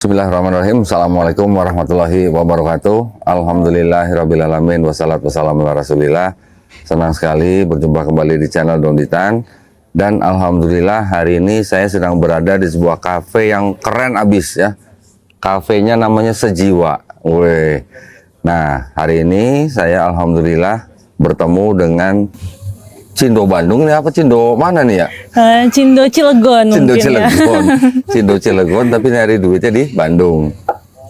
Bismillahirrahmanirrahim. Assalamualaikum warahmatullahi wabarakatuh. Alhamdulillahirrabbilalamin. Wassalatu wassalamu ala rasulillah. Senang sekali berjumpa kembali di channel Donditan. Dan alhamdulillah hari ini saya sedang berada di sebuah kafe yang keren abis ya. Kafenya namanya Sejiwa. Weh. Nah hari ini saya alhamdulillah bertemu dengan Cindo Bandung nih, apa Cindo mana nih ya? Cindo Cilegon Cindo mungkin Cilegon. ya. Cindo Cilegon tapi nyari duitnya di Bandung.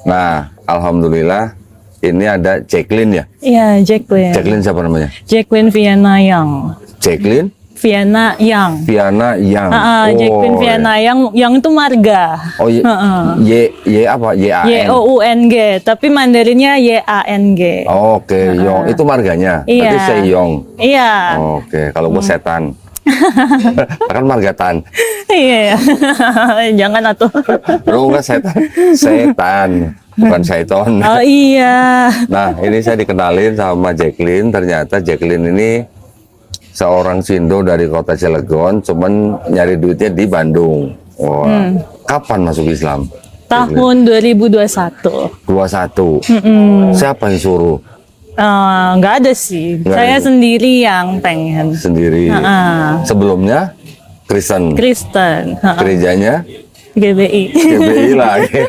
Nah, alhamdulillah ini ada Jacqueline ya? Iya, Jacqueline. Jacqueline siapa namanya? Jacqueline Viana Yang. Jacqueline Viana Yang. Viana Yang. Jacqueline Viana Yang itu marga. Oh, Y apa? Y-A-N. Y-O-U-N-G, tapi Mandarinnya Y-A-N-G. Oke, Yong itu marganya. Iya. Berarti Seyong. Iya. Oke, kalau gue setan. Kan marga Tan. Iya. Jangan atuh. Lu enggak setan. Setan, bukan Saiton. Oh iya. Nah, ini saya dikenalin sama Jacqueline. Ternyata Jacqueline ini seorang Cindo dari kota Cilegon, cuman nyari duitnya di Bandung. Wah, kapan masuk Islam? Tahun 2021. 21. Siapa yang suruh? Nggak ada sih. Nggak Saya ada. sendiri yang pengen. Sendiri. Sebelumnya Kristen. Kristen. Gerejanya GBI. GBI lagi.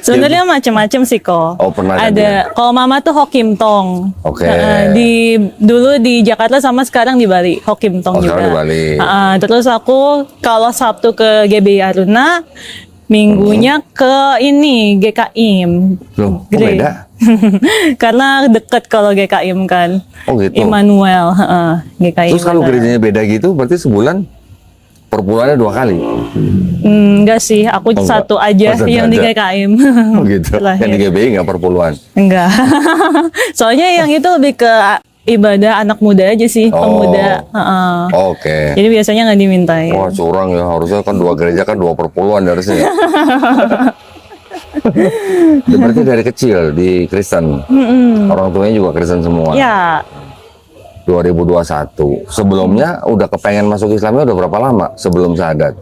Sebenarnya macam-macam sih kok. Oh, pernah kan ada. Kalau mama tuh Hokim Tong. Oke. Dulu di Jakarta sama sekarang di Bali Hokim Tong juga. Sekarang di Bali. Terus aku kalau Sabtu ke GBI Aruna, minggunya ke ini GKIM. Loh, kok beda? Karena dekat kalau GKIM kan. Oh gitu. Immanuel, GKIM. Terus kalau gerejanya beda gitu, berarti sebulan perpuluhannya 2 kali. Enggak sih, aku enggak. satu aja Satu yang di aja. GKIM. Oh gitu. Terakhir. Yang di GBI nggak perpuluhan. Enggak. Soalnya yang itu lebih ke ibadah anak muda aja sih, pemuda. Oke. Jadi biasanya nggak dimintain. Wah curang ya, harusnya kan 2 gereja kan 2 perpuluhan harusnya ya. Berarti dari kecil di Kristen. Orang tuanya juga Kristen semua. Ya, 2021. Sebelumnya udah kepengen masuk Islamnya udah berapa lama sebelum syahadat?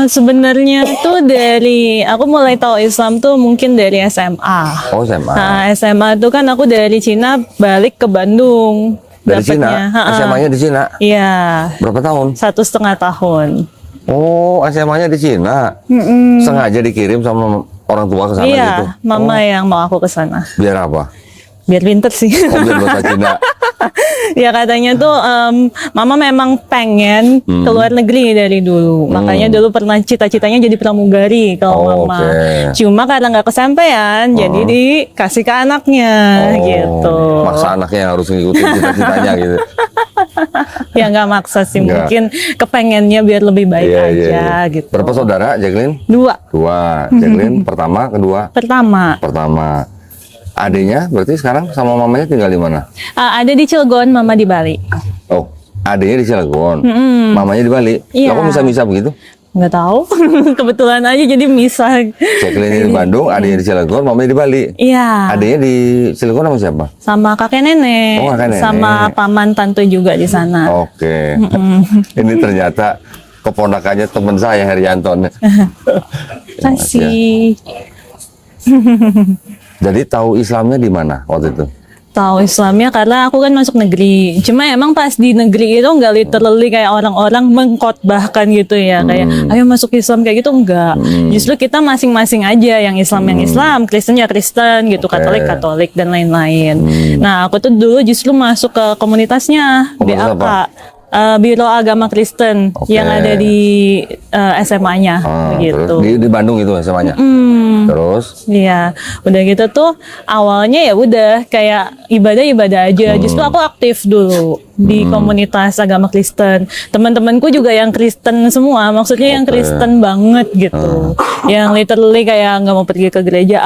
sebenarnya tuh dari aku mulai tahu Islam tuh mungkin dari SMA. Oh SMA. Nah, SMA tuh kan aku dari Cina balik ke Bandung. Dari Cina? Dapatnya. SMA-nya di Cina? Iya, Berapa tahun? 1,5 tahun. Oh SMA-nya di Cina. Sengaja dikirim sama orang tua ke sana Iya, gitu? mama yang mau aku ke sana. Biar apa? Biar pinter sih. Oh biar bahasa Cina. Ya katanya tuh mama memang pengen keluar negeri dari dulu. Makanya dulu pernah cita-citanya jadi pramugari kalau mama. Oke. Cuma karena nggak kesampaian, jadi dikasih ke anaknya gitu. Maksa anaknya yang harus ngikutin cita-citanya gitu. Ya nggak maksa sih, Nggak. mungkin kepengennya biar lebih baik aja gitu. Berapa saudara Jacqueline? 2. 2. Jacqueline pertama, kedua? Pertama, Pertama. Adiknya berarti sekarang sama mamanya tinggal di mana? ada di Cilegon, mama di Bali. Oh, adiknya di Cilegon, mamanya di Bali. Iya. Lah, kok bisa-bisa begitu? Nggak tahu, kebetulan aja jadi misah. Jacqueline di Bandung, adiknya di Cilegon, mamanya di Bali. Iya. Adiknya di Cilegon sama siapa? Sama kakek nenek, Oh, kakek nenek. sama paman tante juga di sana. Oke. Ini ternyata keponakannya teman saya Herianton. Kasih. Jadi tahu Islamnya di mana waktu itu? Tahu Islamnya karena aku kan masuk negeri. Cuma emang pas di negeri itu nggak literally kayak orang-orang mengkhotbahkan gitu ya, kayak ayo masuk Islam kayak gitu enggak. Justru kita masing-masing aja, yang Islam Kristen ya Kristen gitu, Katolik dan lain-lain. Nah aku tuh dulu justru masuk ke komunitasnya Komunitas BAK. apa? Biro Agama Kristen yang ada di SMA-nya gitu. Terus di Bandung itu SMA-nya. Terus? Iya, udah gitu tuh awalnya ya udah kayak ibadah aja. Justru aku aktif dulu di komunitas agama Kristen. Teman-temanku juga yang Kristen semua, maksudnya yang Kristen banget gitu. Yang literally kayak nggak mau pergi ke gereja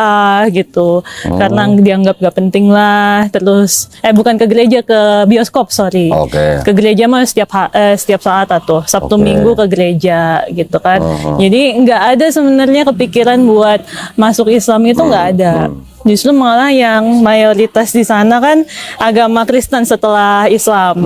gitu, karena dianggap gak penting lah. Terus bukan ke gereja, ke bioskop, sorry. Oke. Ke gereja mah setiap saat atau Sabtu Minggu ke gereja gitu kan. Jadi nggak ada sebenarnya kepikiran buat masuk Islam itu nggak ada. justru malah yang mayoritas di sana kan agama Kristen setelah Islam.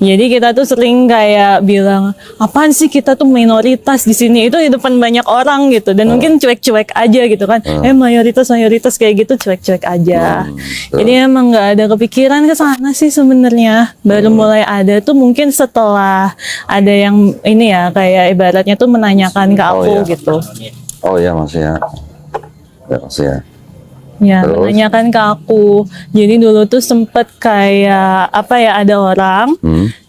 Jadi kita tuh sering kayak bilang, apaan sih kita tuh minoritas di sini, itu di depan banyak orang gitu, dan mungkin cuek-cuek aja gitu kan. Mayoritas kayak gitu cuek-cuek aja. Jadi emang nggak ada kepikiran ke sana sih sebenarnya. Baru mulai ada tuh mungkin setelah ada yang ini ya, kayak ibaratnya tuh menanyakan ke aku gitu. Oh iya masih ya. Ya masih ya. Ya, Terus? menanyakan ke aku. Jadi dulu tuh sempet kayak apa ya, ada orang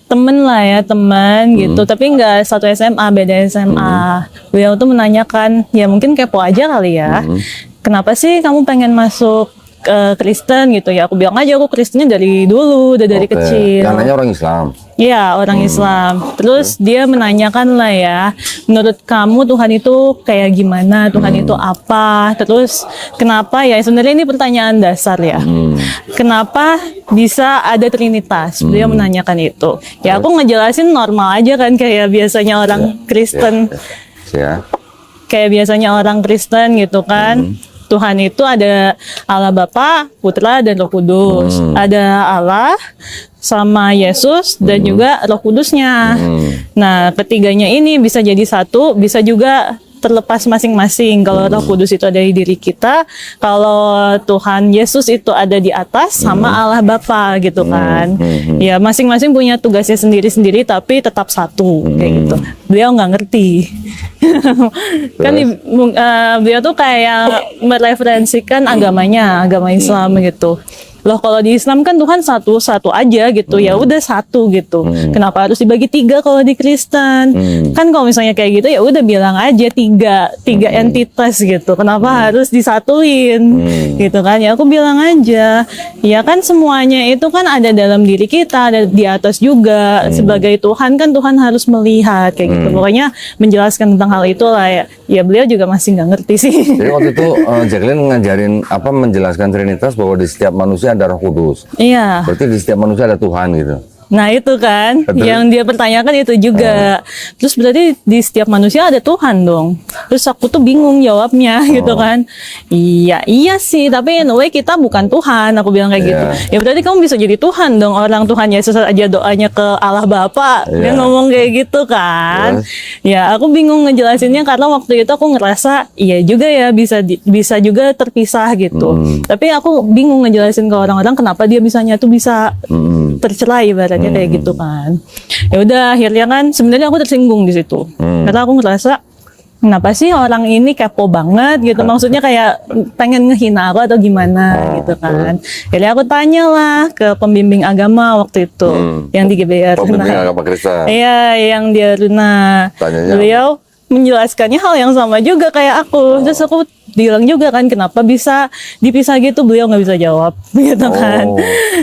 temen lah ya, temen gitu, tapi nggak satu SMA, beda SMA. Beliau tuh menanyakan, ya mungkin kepo aja kali ya, kenapa sih kamu pengen masuk ke Kristen gitu ya? Aku bilang aja aku Kristennya dari dulu, udah dari Oke. kecil. Yang nanya orang Islam. Iya, orang Islam. Terus dia menanyakan lah ya, menurut kamu Tuhan itu kayak gimana? Tuhan itu apa? Terus kenapa ya? Sebenarnya ini pertanyaan dasar ya. Kenapa bisa ada Trinitas? Beliau menanyakan itu. Ya aku ngejelasin normal aja kan, kayak biasanya orang Kristen. Ya. Kayak biasanya orang Kristen gitu kan. Tuhan itu ada Allah Bapa, Putra, dan Roh Kudus. Ada Allah sama Yesus dan juga Roh Kudusnya. Nah, ketiganya ini bisa jadi satu, bisa juga terlepas masing-masing. Kalau Roh Kudus itu ada di diri kita, kalau Tuhan Yesus itu ada di atas sama Allah Bapa gitu kan. Ya, masing-masing punya tugasnya sendiri-sendiri tapi tetap satu kayak gitu. Beliau nggak ngerti. Kan beliau tuh kayak mereferensikan agamanya, agama Islam gitu. Loh kalau di Islam kan Tuhan satu aja gitu, ya udah satu gitu. Kenapa harus dibagi tiga kalau di Kristen? Kan kalau misalnya kayak gitu ya udah bilang aja tiga entitas gitu. Kenapa harus disatuin? Gitu kan? Ya aku bilang aja, ya kan semuanya itu kan ada dalam diri kita, ada di atas juga. Sebagai Tuhan kan Tuhan harus melihat kayak gitu. Pokoknya menjelaskan tentang hal itu lah ya. Ya beliau juga masih nggak ngerti sih. Jadi waktu itu Jacqueline ngajarin menjelaskan Trinitas bahwa di setiap manusia ada Roh Kudus. Iya. Berarti di setiap manusia ada Tuhan gitu. Nah itu kan Betul. yang dia pertanyakan itu juga. Terus berarti di setiap manusia ada Tuhan dong. Terus aku tuh bingung jawabnya gitu kan. Iya sih, tapi anyway kita bukan Tuhan. Aku bilang kayak gitu. Ya berarti kamu bisa jadi Tuhan dong. Orang Tuhan Yesus aja doanya ke Allah Bapa. Dia ngomong kayak gitu kan. Ya aku bingung ngejelasinnya karena waktu itu aku ngerasa iya juga ya, bisa juga terpisah gitu. Tapi aku bingung ngejelasin ke orang-orang kenapa dia bisa nyatu, bisa tercerai ibaratnya kayak gitu kan. Ya udah akhirnya kan sebenarnya aku tersinggung di situ. Karena aku ngerasa kenapa sih orang ini kepo banget gitu. Maksudnya kayak pengen ngehina aku atau gimana gitu kan. Jadi aku tanyalah ke pembimbing agama waktu itu yang di GBR. Pembimbing agama Kristen. Iya, yang di Aruna. Tanyanya Beliau menjelaskannya hal yang sama juga kayak aku. Terus aku bilang juga kan kenapa bisa dipisah gitu, beliau nggak bisa jawab gitu kan.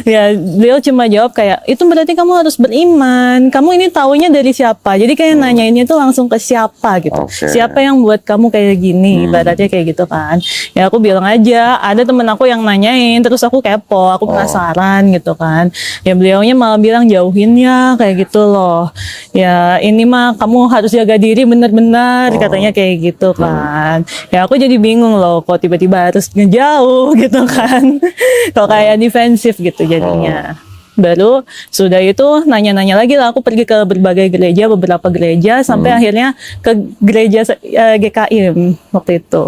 Ya beliau cuma jawab kayak itu berarti kamu harus beriman, kamu ini taunya dari siapa, jadi kayak nanyainnya tuh langsung ke siapa gitu. Siapa yang buat kamu kayak gini, ibaratnya kayak gitu kan. Ya aku bilang aja ada temen aku yang nanyain, terus aku kepo, aku penasaran gitu kan. Ya beliaunya malah bilang jauhin ya kayak gitu loh, ya ini mah kamu harus jaga diri bener-bener katanya kayak gitu kan. Ya aku jadi bingung loh, kok tiba-tiba harus ngejauh gitu kan. Kok kayak defensif gitu jadinya. Baru sudah itu nanya-nanya lagi lah, aku pergi ke berbagai gereja, beberapa gereja, sampai akhirnya ke gereja GKIM waktu itu.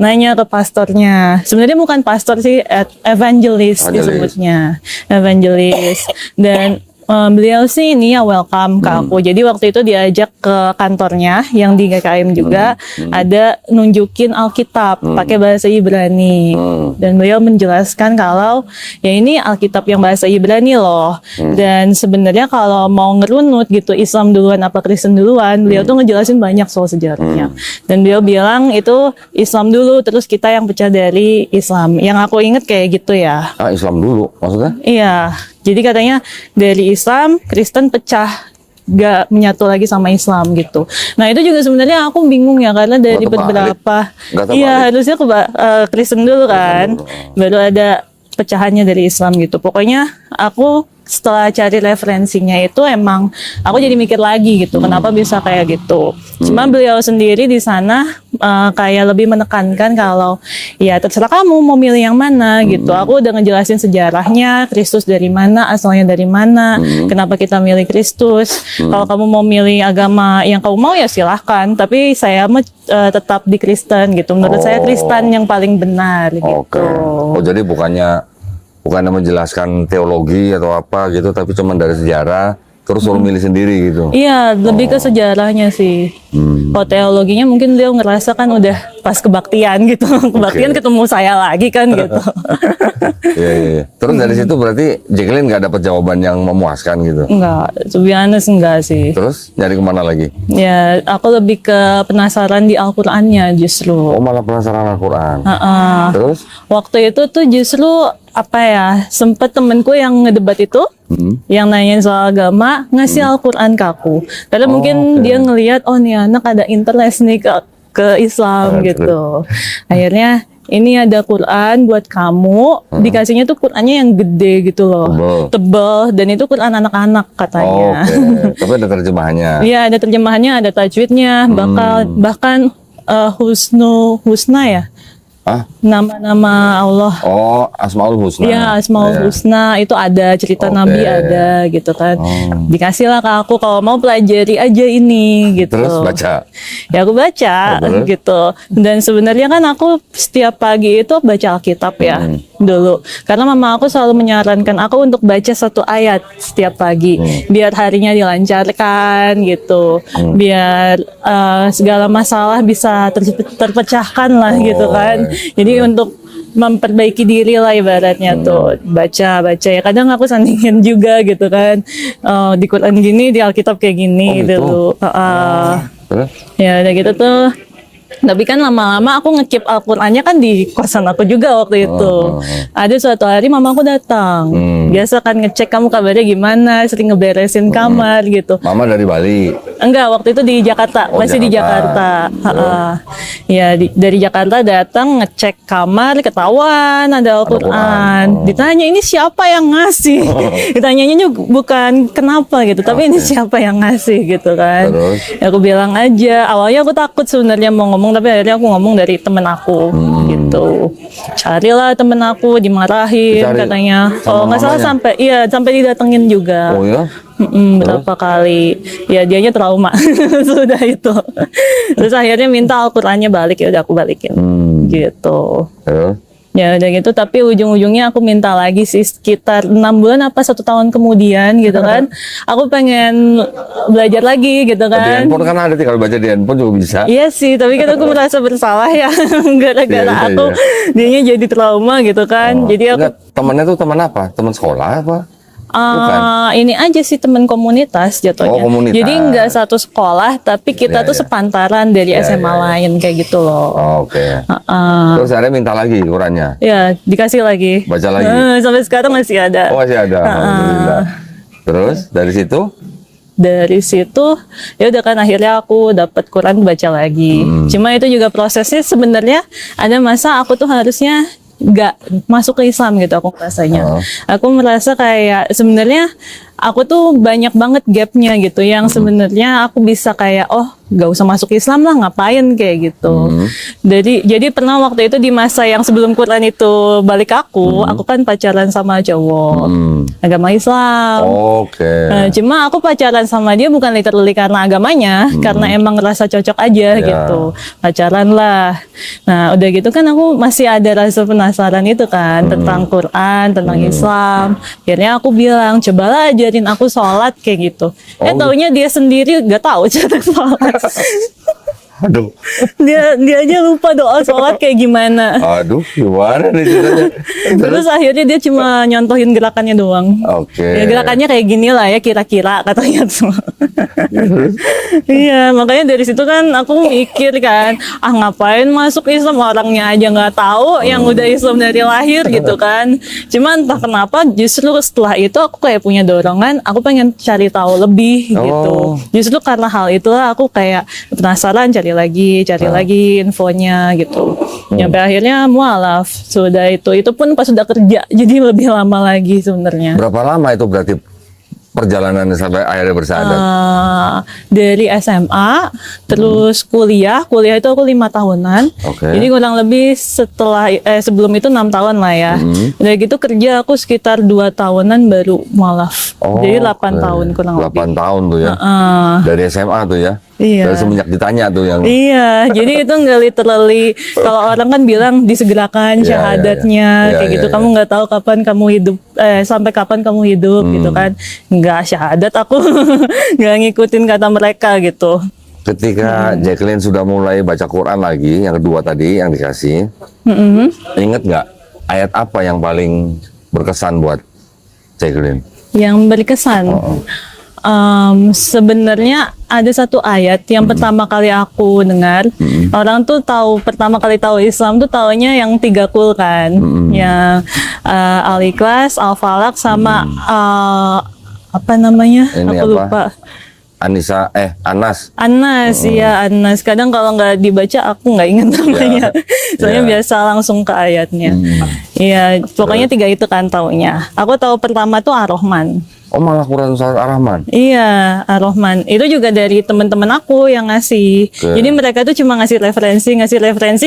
Nanya ke pastornya, sebenarnya bukan pastor sih, evangelis disebutnya, evangelis. Dan beliau sih ini ya welcome ke aku. Jadi waktu itu diajak ke kantornya yang di GKM juga, ada nunjukin Alkitab pakai bahasa Ibrani. Dan beliau menjelaskan kalau ya ini Alkitab yang bahasa Ibrani loh. Dan sebenarnya kalau mau ngerunut gitu Islam duluan apa Kristen duluan, beliau tuh ngejelasin banyak soal sejarahnya. Dan beliau bilang itu Islam dulu, terus kita yang pecah dari Islam. Yang aku inget kayak gitu ya. Islam dulu maksudnya? Iya. Jadi katanya dari Islam, Kristen pecah, gak menyatu lagi sama Islam gitu. Nah itu juga sebenarnya aku bingung ya, karena dari beberapa, iya harusnya Kristen dulu kan, baru ada pecahannya dari Islam gitu. Pokoknya aku setelah cari referensinya itu emang aku jadi mikir lagi gitu, kenapa bisa kayak gitu. Cuma beliau sendiri di sana kayak lebih menekankan kalau ya terserah kamu mau milih yang mana gitu. Aku udah ngejelasin sejarahnya, Kristus dari mana, asalnya dari mana, kenapa kita milih Kristus. Kalau kamu mau milih agama yang kamu mau ya silahkan, tapi saya tetap di Kristen gitu. Menurut saya Kristen yang paling benar gitu. Oke. Oh, jadi bukannya menjelaskan teologi atau apa gitu, tapi cuma dari sejarah, terus suruh milih sendiri gitu. Iya, lebih ke sejarahnya sih. Kalau teologinya mungkin dia ngerasa kan udah pas kebaktian gitu. Kebaktian ketemu saya lagi kan gitu. Iya, iya. Terus dari situ berarti Jacqueline nggak dapat jawaban yang memuaskan gitu. Enggak, to be honest enggak sih. Terus nyari kemana lagi? Ya, aku lebih ke penasaran di Al-Qur'annya justru. Oh, malah penasaran Al-Quran. Terus? Waktu itu tuh justru apa ya, sempet temenku yang ngedebat itu, yang nanyain soal agama, ngasih Al-Quran ke aku. Karena mungkin dia ngelihat, oh nih anak ada interest nih ke Islam gitu. Akhirnya ini ada Quran buat kamu, dikasihnya tuh Qurannya yang gede gitu loh, tebel, dan itu Quran anak-anak katanya. Tapi ada terjemahannya. Iya, ada terjemahannya, ada tajwidnya, bahkan husna ya. Nama-nama Allah. Oh, Asmaul Husna. Iya, Asmaul Husna itu ada, cerita Nabi ada gitu kan. Dikasih lah ke aku kalau mau pelajari aja ini gitu. Terus baca? Ya aku baca gitu. Dan sebenarnya kan aku setiap pagi itu baca Alkitab ya dulu. Karena mama aku selalu menyarankan aku untuk baca satu ayat setiap pagi. Biar harinya dilancarkan gitu. Biar segala masalah bisa terpecahkan lah gitu kan. Jadi untuk memperbaiki diri lah ibaratnya tuh baca ya, kadang aku sandingin juga gitu kan, di Quran gini, di Alkitab kayak gini dulu. Ya udah gitu tuh. Tapi kan lama-lama aku nge-keep Al-Qur'annya kan di kosan aku juga waktu itu. Ada suatu hari mama aku datang. Biasa kan ngecek kamu kabarnya gimana, sering ngeberesin kamar gitu. Mama dari Bali? Enggak, waktu itu di Jakarta, masih di Jakarta. Ya dari Jakarta datang ngecek kamar, ketahuan ada Al-Qur'an. Ditanya ini siapa yang ngasih? Ditanyanya bukan kenapa gitu, tapi ini siapa yang ngasih gitu kan. Ya, aku bilang aja, awalnya aku takut sebenarnya mau ngomong, tapi akhirnya aku ngomong dari temen aku gitu. Carilah temen aku, dimarahin katanya. Kalau nggak salah sampai didatengin juga. Oh ya? Berapa kali. Ya dianya trauma sudah itu. Terus akhirnya minta Al-Qur'annya balik, ya udah aku balikin. Gitu. Ya udah gitu, tapi ujung-ujungnya aku minta lagi sih sekitar 6 bulan apa 1 tahun kemudian gitu kan. Aku pengen belajar lagi gitu kan. Di handphone kan ada, kalau baca di handphone juga bisa. Iya sih, tapi kan aku merasa bersalah ya gara-gara aku dianya jadi trauma gitu kan. Jadi aku temannya tuh teman apa? Teman sekolah apa? Ini aja sih teman komunitas jatuhnya. Komunitas. Jadi nggak satu sekolah, tapi kita tuh sepantaran dari SMA lain kayak gitu loh. Oke. Terus akhirnya minta lagi Qurannya? Ya, dikasih lagi. Baca lagi? Sampai sekarang masih ada. Oh, masih ada. Alhamdulillah. Terus dari situ? Dari situ ya udah kan akhirnya aku dapat Quran baca lagi. Cuma itu juga prosesnya sebenarnya ada masa aku tuh harusnya nggak masuk ke Islam gitu aku rasanya. Aku merasa kayak sebenarnya aku tuh banyak banget gapnya gitu yang sebenarnya aku bisa kayak nggak usah masuk Islam lah, ngapain kayak gitu. Jadi pernah waktu itu di masa yang sebelum Quran itu balik aku kan pacaran sama cowok agama Islam. Nah, cuma aku pacaran sama dia bukan literally karena agamanya, karena emang ngerasa cocok aja gitu. Pacaran lah. Nah udah gitu kan aku masih ada rasa penasaran itu kan tentang Quran, tentang Islam. Akhirnya aku bilang cobalah ajarin aku sholat kayak gitu. Taunya dia sendiri gak tahu cara sholat. Aduh. Dia aja lupa doa sholat kayak gimana. Aduh, gimana nih ceritanya? Terus akhirnya dia cuma nyontohin gerakannya doang. Ya gerakannya kayak gini lah ya kira-kira katanya tuh. Iya, makanya dari situ kan aku mikir kan, ngapain masuk Islam, orangnya aja nggak tahu yang udah Islam dari lahir gitu kan. Cuman entah kenapa justru setelah itu aku kayak punya dorongan, aku pengen cari tahu lebih gitu. Justru karena hal itulah aku kayak penasaran cari cari lagi infonya gitu. Sampai akhirnya mualaf. Sudah itu pun pas sudah kerja, jadi lebih lama lagi sebenarnya. Berapa lama itu berarti perjalanan sampai akhirnya bersyahadat? Dari SMA, terus kuliah itu aku 5 tahunan. Oke. Jadi kurang lebih sebelum itu 6 tahun lah ya. Udah gitu kerja aku sekitar 2 tahunan baru mualaf. Jadi 8 tahun kurang 8 lebih. tahun tuh ya. Dari SMA tuh ya. Iya. Dari semenjak ditanya tuh yang Iya, jadi itu nggak literally, kalau orang kan bilang disegerakan Iya, syahadatnya, iya, iya. kayak gitu. Iya, Kamu nggak tahu kapan kamu hidup, sampai kapan kamu hidup gitu kan. Nggak syahadat aku, nggak ngikutin kata mereka gitu. ketika Jacqueline sudah mulai baca Quran lagi, yang kedua tadi yang dikasih, inget nggak ayat apa yang paling berkesan buat Jacqueline? Yang berkesan. Sebenarnya ada satu ayat yang pertama kali aku dengar, orang tuh pertama kali tahu Islam tuh taunya yang 3 kul kan, yang Al-Ikhlas, Al-Falaq sama apa namanya? Ini Aku apa? lupa. Anas. Anas, iya Anas. Kadang kalau nggak dibaca aku nggak ingat namanya. Soalnya biasa langsung ke ayatnya. Iya, pokoknya 3 itu kan taunya. Aku tahu pertama tuh Ar-Rahman. Oh, malah Quran surat Ar-Rahman. Iya, Ar-Rahman. Itu juga dari teman-teman aku yang ngasih. Oke. Jadi mereka tuh cuma ngasih referensi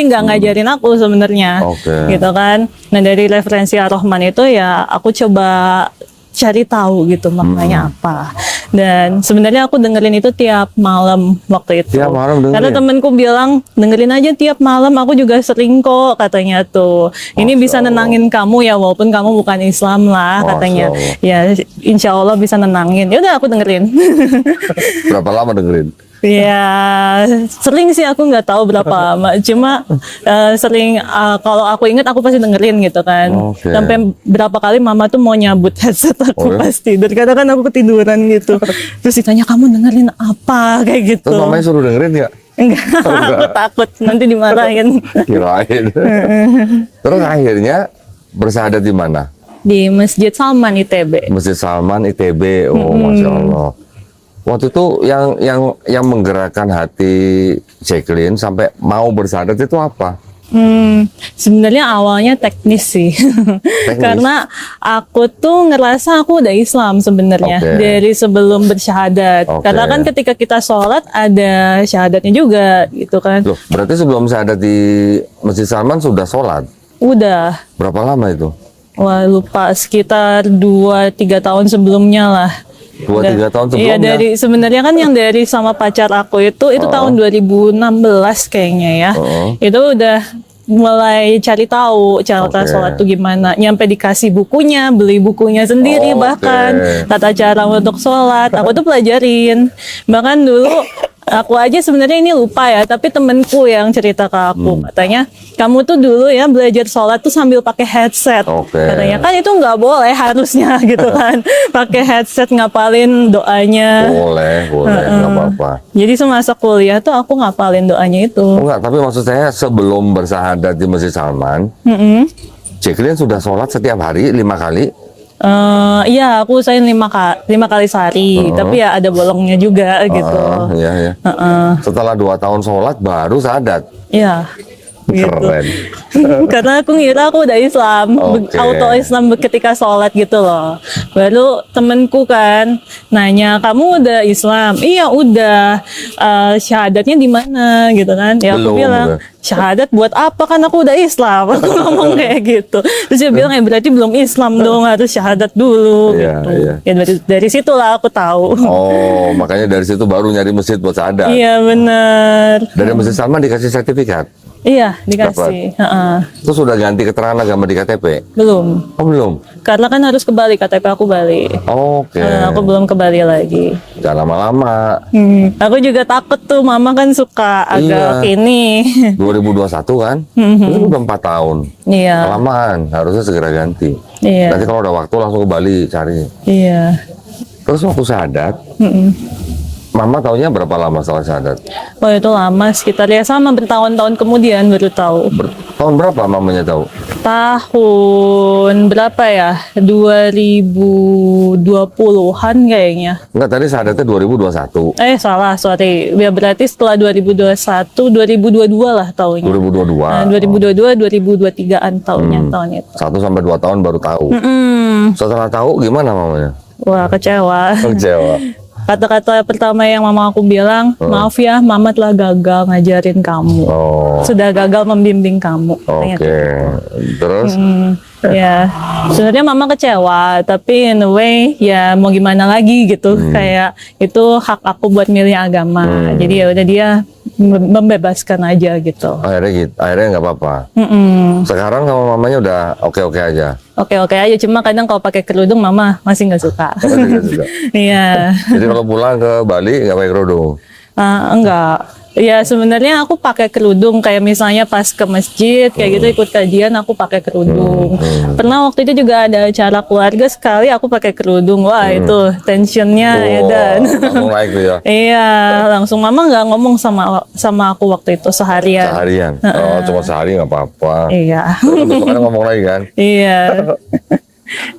nggak ngajarin aku sebenarnya. Oke. Gitu kan. Nah, dari referensi Ar-Rahman itu ya aku coba cari tahu gitu maknanya apa. Dan sebenarnya aku dengerin itu tiap malam waktu itu. Tiap malam dengerin? Karena temenku bilang dengerin aja tiap malam, aku juga sering kok katanya tuh. Ini Masya bisa nenangin kamu ya walaupun kamu bukan Islam lah Masya katanya. Allah. Ya insya Allah bisa nenangin. Ya udah aku dengerin. Berapa lama dengerin? Ya sering sih, aku nggak tahu berapa lama. Cuma sering kalau aku ingat aku pasti dengerin gitu kan. Oke. Sampai berapa kali mama tuh mau nyabut headset aku Oh, ya? pas tidur. Karena kan aku ketiduran gitu. Terus ditanya kamu dengerin apa kayak gitu. Terus mamanya suruh dengerin ya? Enggak, aku takut nanti dimarahin. Kirain. Terus akhirnya bersyahadat di mana? Di Masjid Salman ITB. Masjid Salman ITB. Oh, Masya Allah. Waktu itu yang menggerakkan hati Jacqueline sampai mau bersyahadat itu apa? Sebenarnya awalnya teknis sih. Karena aku tuh ngerasa aku udah Islam sebenarnya Oke. dari sebelum bersyahadat. Oke. Karena kan ketika kita sholat ada syahadatnya juga gitu kan. Loh, berarti sebelum syahadat di Masjid Salman sudah sholat? Udah, Berapa lama itu? wah lupa, sekitar 2-3 tahun sebelumnya lah. 2-3 tahun Iya, sebelumnya? dari sebenarnya kan yang dari sama pacar aku itu tahun 2016 kayaknya ya. Itu udah mulai cari tahu cara Oke. sholat tuh gimana. Nyampe dikasih bukunya, beli bukunya sendiri Oke. bahkan tata cara untuk sholat. Aku tuh pelajarin. Bahkan dulu aku aja sebenarnya ini lupa ya, tapi temenku yang cerita ke aku katanya kamu tuh dulu ya belajar sholat tuh sambil pakai headset. Oke. Katanya kan itu nggak boleh harusnya gitu kan, pakai headset ngapalin doanya. Boleh, nggak apa-apa. Jadi semasa kuliah tuh aku ngapalin doanya itu. Oh, enggak, tapi maksud saya sebelum bersyahadat di Masjid Salman, Jacqueline sudah sholat setiap hari 5 kali. Iya, aku usahain 5 kali sehari, tapi ya ada bolongnya juga gitu. Iya, iya. Setelah 2 tahun sholat baru syahadat. Iya. Gitu. Keren. Karena aku ngira aku udah Islam, Oke. auto Islam ketika sholat gitu loh. Baru temenku kan nanya, kamu udah Islam? Iya udah. Syahadatnya di mana gitu kan? Ya aku Belum, bilang udah. syahadat buat apa, kan aku udah Islam. Aku ngomong kayak gitu. Terus dia bilang ya berarti belum Islam dong, harus syahadat dulu. Iya, gitu. iya. Ya dari situlah aku tahu. Oh, makanya dari situ baru nyari masjid buat syahadat. Iya benar. Dari Masjid Salman dikasih sertifikat. Iya dikasih. Terus sudah ganti keterangan agama di KTP? Belum. Oh, belum? Karena kan harus ke Bali, KTP aku Bali. Oke. Aku belum ke Bali lagi. Jangan lama-lama. Aku juga takut tuh, mama kan suka agak Iya. ini. 2021 kan? Itu udah 4 tahun. Iya, Kelamaan, harusnya segera ganti. iya, Nanti kalau udah waktu langsung ke Bali cari. iya. Terus waktu syahadat, Mama taunya berapa lama setelah syahadat? Oh itu lama, sekitar ya sama bertahun-tahun kemudian baru tahu. Tahun berapa mamanya tahu? Tahun berapa ya? 2020-an kayaknya. Enggak, tadi syahadatnya 2021. Salah, sorry. Ya berarti setelah 2021, 2022 lah tahunnya. 2022. Nah, 2022, 2023-an tahunnya, tahun itu. 1 sampai 2 tahun baru tahu. Setelah tahu gimana mamanya? Wah, kecewa. Kecewa. Kata-kata pertama yang mama aku bilang, maaf ya, mama telah gagal ngajarin kamu. Oh, Sudah gagal membimbing kamu. oke. Katanya. Terus? Ya, sebenarnya mama kecewa, tapi in a way ya mau gimana lagi gitu. Kayak itu hak aku buat milih agama. Jadi ya udah dia membebaskan aja gitu. Akhirnya nggak apa-apa. Sekarang sama mamanya udah oke-oke aja. Oke-oke aja, cuma kadang kalau pakai kerudung mama masih nggak suka. Juga juga. Iya. Jadi kalau pulang ke Bali nggak pakai kerudung. Enggak. Ya sebenarnya aku pakai kerudung kayak misalnya pas ke masjid kayak gitu ikut kajian aku pakai kerudung. Pernah waktu itu juga ada acara keluarga sekali aku pakai kerudung. Wah itu tensionnya edan. Langsung naik tuh ya. Iya, langsung mama nggak ngomong sama aku waktu itu seharian. Seharian. Oh, cuma sehari nggak apa-apa. Iya. Terus besoknya ngomong lagi kan. Iya.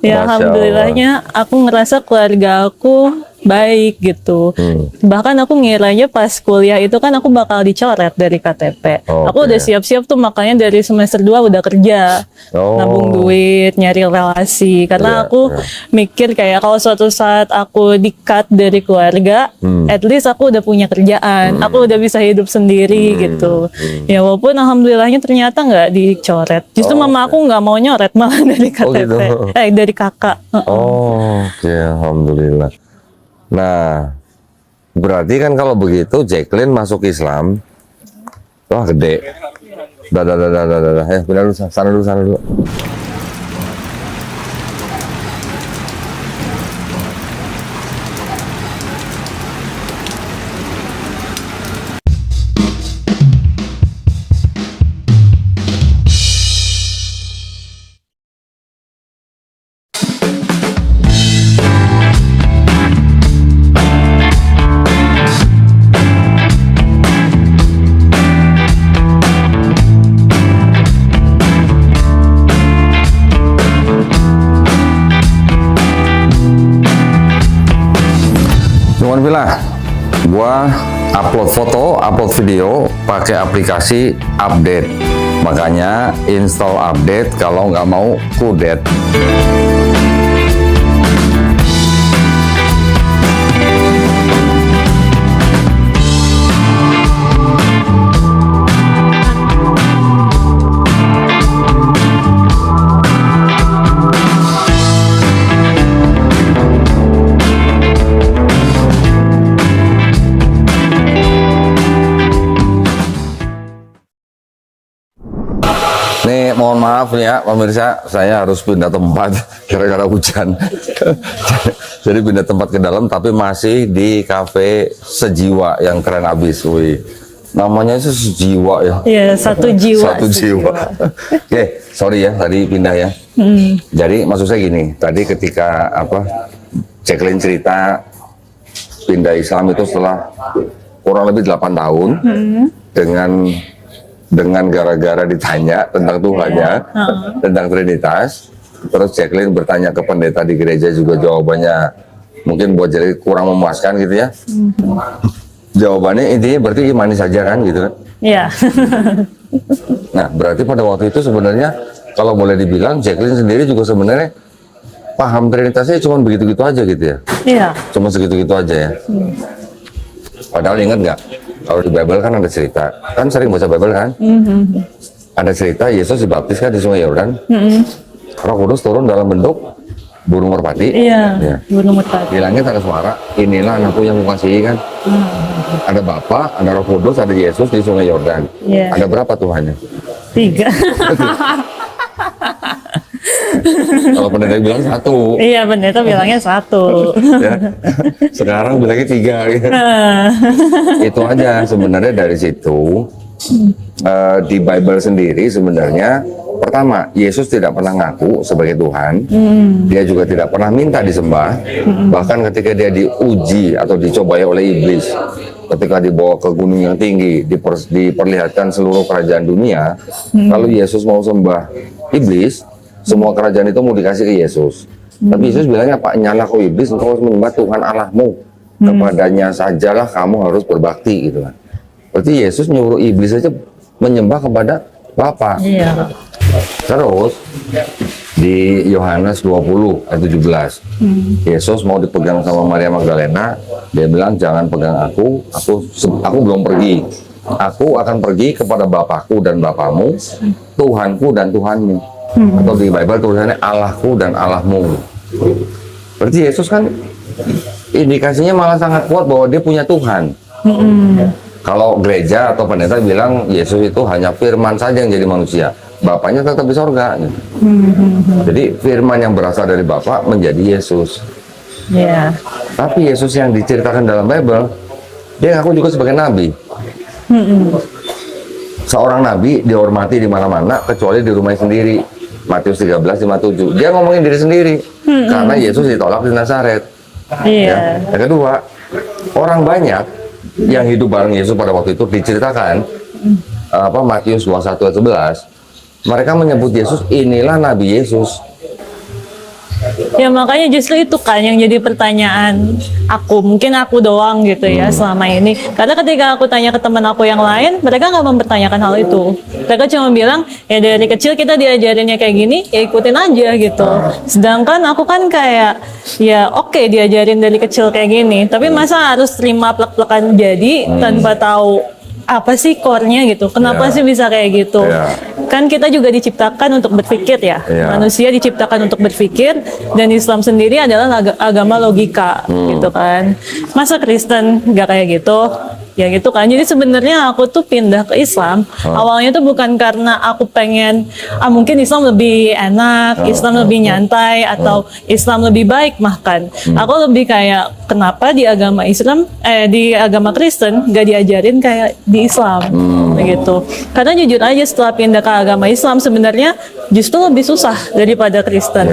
Ya Masya alhamdulillahnya aku ngerasa keluarga aku baik gitu. Bahkan aku ngiranya pas kuliah itu kan aku bakal dicoret dari KTP. Aku udah siap-siap tuh makanya dari semester 2 udah kerja. Nabung duit, nyari relasi. Karena aku mikir kayak kalau suatu saat aku di-cut dari keluarga, at least aku udah punya kerjaan. Aku udah bisa hidup sendiri gitu. Ya walaupun alhamdulillahnya ternyata nggak dicoret. Justru mama aku nggak mau nyoret malah dari KTP. Gitu. Dari kakak. Oke, alhamdulillah. Nah, berarti kan kalau begitu Jacqueline masuk Islam, wah gede. Dah. Pindah dulu, sana dulu. Cuman bilang, gua upload foto, upload video pakai aplikasi update. Makanya install update kalau nggak mau kudet. Nih, mohon maaf nih ya, pemirsa, saya harus pindah tempat gara-gara hujan. Jadi pindah tempat ke dalam, tapi masih di kafe Sejiwa yang keren abis. Wih, namanya itu Sejiwa ya. Iya, satu jiwa. Satu jiwa. Oke, sorry ya, tadi pindah ya. Jadi maksud saya gini, tadi ketika Jacqueline cerita pindah Islam itu setelah kurang lebih 8 tahun dengan gara-gara ditanya tentang Tuhannya, tentang Trinitas, terus Jacqueline bertanya ke pendeta di gereja juga jawabannya mungkin buat jadi kurang memuaskan gitu ya. Jawabannya intinya berarti imani saja kan gitu kan. Iya. Nah berarti pada waktu itu sebenarnya kalau boleh dibilang Jacqueline sendiri juga sebenarnya paham Trinitasnya cuma begitu-gitu aja gitu ya. Iya. Cuma segitu-gitu aja ya. Padahal ingat nggak, kalau di Bible kan ada cerita, kan sering baca Bible kan, ada cerita Yesus dibaptis kan di Sungai Yordan, Roh Kudus turun dalam bentuk burung merpati, Iya. Burung merpati. di langit ada suara, inilah anakku yang kukasihi kan, ada Bapa, ada Roh Kudus, ada Yesus di Sungai Yordan, Iya. ada berapa Tuhannya? 3. Kalau pendeta bilang 1, Iya, pendeta bilangnya 1. ya. Sekarang bilangnya 3 gitu. Itu aja sebenarnya dari situ. Di Bible sendiri sebenarnya Pertama, Yesus tidak pernah ngaku sebagai Tuhan. Dia juga tidak pernah minta disembah. Bahkan ketika dia diuji atau dicobai oleh iblis, ketika dibawa ke gunung yang tinggi, diperlihatkan seluruh kerajaan dunia, lalu Yesus mau sembah iblis, semua kerajaan itu mau dikasih ke Yesus. Tapi Yesus bilangnya, Pak, nyala kau iblis, engkau harus menyembah Tuhan Allahmu. Kepadanya sajalah kamu harus berbakti, gitu kan. Berarti Yesus nyuruh iblis aja menyembah kepada Bapa. Iya. Terus di Yohanes 20 ayat 17, Yesus mau dipegang sama Maria Magdalena. Dia bilang, jangan pegang aku belum pergi. Aku akan pergi kepada Bapakku dan Bapamu, Tuhanku dan Tuhanmu. Atau di Bible tulisannya Allahku dan Allahmu. Berarti Yesus kan indikasinya malah sangat kuat bahwa dia punya Tuhan. Kalau gereja atau pendeta bilang Yesus itu hanya firman saja yang jadi manusia, Bapaknya tetap di sorga. Jadi firman yang berasal dari Bapa menjadi Yesus. Iya. Tapi Yesus yang diceritakan dalam Bible, dia ngaku juga sebagai nabi. Seorang nabi dihormati di mana-mana kecuali di rumahnya sendiri. Matius 13:57. Dia ngomongin diri sendiri karena Yesus ditolak di Nazaret. Iya. Yang kedua, orang banyak yang hidup bareng Yesus pada waktu itu diceritakan Matius 21 ayat 11, mereka menyebut Yesus, inilah Nabi Yesus. Ya makanya justru itu kan yang jadi pertanyaan aku, mungkin aku doang gitu ya selama ini. Karena ketika aku tanya ke teman aku yang lain, mereka nggak mempertanyakan hal itu. Mereka cuma bilang, ya dari kecil kita diajarinnya kayak gini, ya ikutin aja gitu. Sedangkan aku kan kayak, ya oke, diajarin dari kecil kayak gini, tapi masa harus terima plek-plekan jadi tanpa tahu apa sih core-nya gitu. Kenapa sih bisa kayak gitu? Kan kita juga diciptakan untuk berpikir ya. Manusia diciptakan untuk berpikir, dan Islam sendiri adalah agama logika gitu kan. Masa Kristen nggak kayak gitu? Ya gitu kan. Jadi sebenarnya aku tuh pindah ke Islam awalnya tuh bukan karena aku pengen mungkin Islam lebih enak, Islam lebih nyantai, atau Islam lebih baik makan. Aku lebih kayak kenapa di agama Islam di agama Kristen gak diajarin kayak di Islam begitu. Karena jujur aja setelah pindah ke agama Islam sebenarnya justru lebih susah daripada Kristen.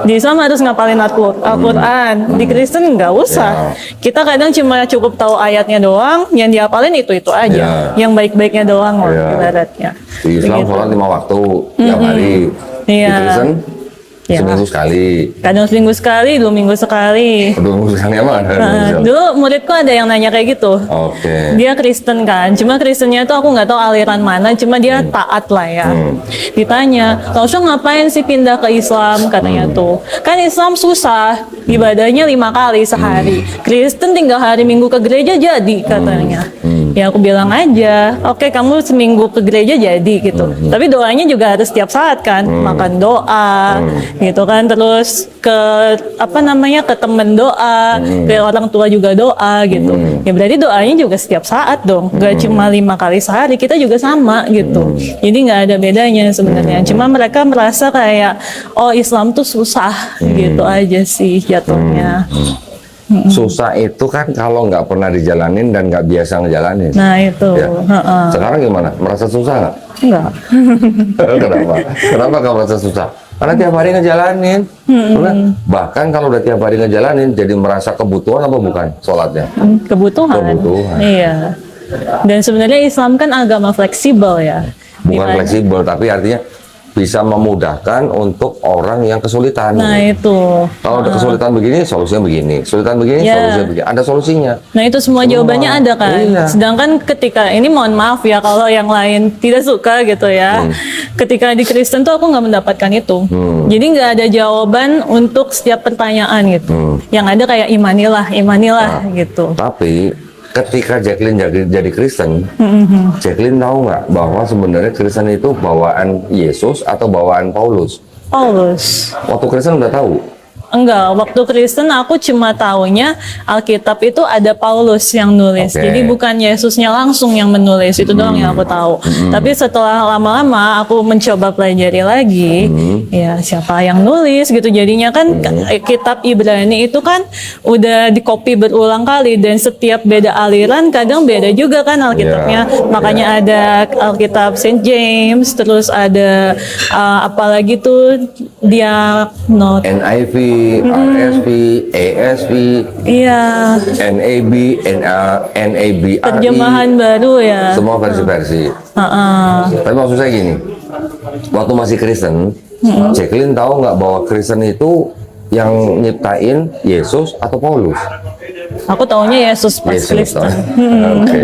Di Islam harus ngapalin Al-Quran, di Kristen nggak usah. Kita kadang cuma cukup tahu ayatnya doang, yang diapalin itu aja, yang baik-baiknya doang loh ibaratnya. Di Islam sholat 5 waktu tiap hari, di Kristen seminggu sekali. Kadang seminggu sekali, 2 minggu sekali. 2 minggu sekali apa? Dulu muridku ada yang nanya kayak gitu. Dia Kristen kan, cuma Kristennya tuh aku nggak tahu aliran mana, cuma dia taat lah ya. Ditanya, Tausya ngapain sih pindah ke Islam? Katanya tuh, kan Islam susah, ibadahnya 5 kali sehari. Kristen tinggal hari Minggu ke gereja jadi katanya. Ya aku bilang aja, oke, kamu seminggu ke gereja jadi gitu. Tapi doanya juga harus setiap saat kan, makan doa, gitu kan. Terus ke ke temen doa, ke orang tua juga doa gitu. Ya berarti doanya juga setiap saat dong, gak cuma 5 kali sehari. Kita juga sama gitu. Jadi nggak ada bedanya sebenarnya. Cuma mereka merasa kayak, oh Islam tuh susah gitu aja sih jatuhnya. Susah itu kan kalau nggak pernah dijalanin dan nggak biasa ngejalanin. Nah itu. Sekarang gimana? Merasa susah nggak? Enggak. Kenapa? Kenapa nggak merasa susah? Karena tiap hari ngejalanin. Bahkan kalau udah tiap hari ngejalanin, jadi merasa kebutuhan apa bukan sholatnya? Kebutuhan. Iya. Dan sebenarnya Islam kan agama fleksibel ya. Bukan fleksibel, tapi artinya bisa memudahkan untuk orang yang kesulitan. Nah itu. Kalau ada kesulitan begini, solusinya begini. Kesulitan begini, solusinya begini. Ada solusinya. Nah itu semua jawabannya ada kan. Sedangkan ketika ini mohon maaf ya kalau yang lain tidak suka gitu ya. Ketika di Kristen tuh aku nggak mendapatkan itu. Jadi nggak ada jawaban untuk setiap pertanyaan gitu. Yang ada kayak imanilah gitu. Tapi ketika Jacqueline jadi Kristen, Jacqueline tahu nggak bahwa sebenarnya Kristen itu bawaan Yesus atau bawaan Paulus? Paulus. Waktu Kristen udah tahu. Enggak, waktu Kristen aku cuma taunya Alkitab itu ada Paulus yang nulis. Oke. Jadi bukan Yesusnya langsung yang menulis, itu doang yang aku tahu. Tapi setelah lama-lama aku mencoba pelajari lagi, ya siapa yang nulis gitu. Jadinya kan kitab Ibrani itu kan udah dikopi berulang kali dan setiap beda aliran kadang beda juga kan Alkitabnya. Makanya ada Alkitab Saint James, terus ada apalagi tuh dia not. NIV, RSV, ASV, Iya, NAB, NABRI, terjemahan baru ya. semua versi-versi. Tapi maksud saya gini, waktu masih Kristen, Jacqueline tahu nggak bahwa Kristen itu yang nyiptain Yesus atau Paulus? Aku taunya Yesus pas Kristen. Oke.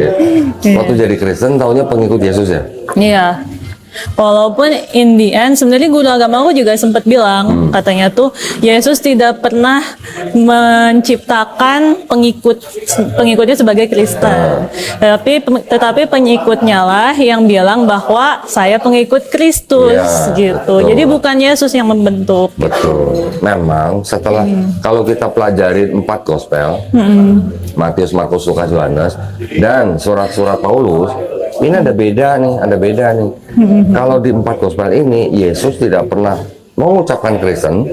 Waktu jadi Kristen taunya pengikut Yesus ya? Iya. Walaupun in the end sebenarnya guru agama aku juga sempat bilang katanya tuh Yesus tidak pernah menciptakan pengikutnya sebagai Kristen. Tetapi pengikutnya lah yang bilang bahwa saya pengikut Kristus gitu. Betul. Jadi bukan Yesus yang membentuk. Betul. Memang setelah kalau kita pelajarin 4 gospel, Matius, Markus, Lukas, Yohanes, dan surat-surat Paulus, ini ada beda nih. Kalau di 4 gospel ini, Yesus tidak pernah mengucapkan Kristen,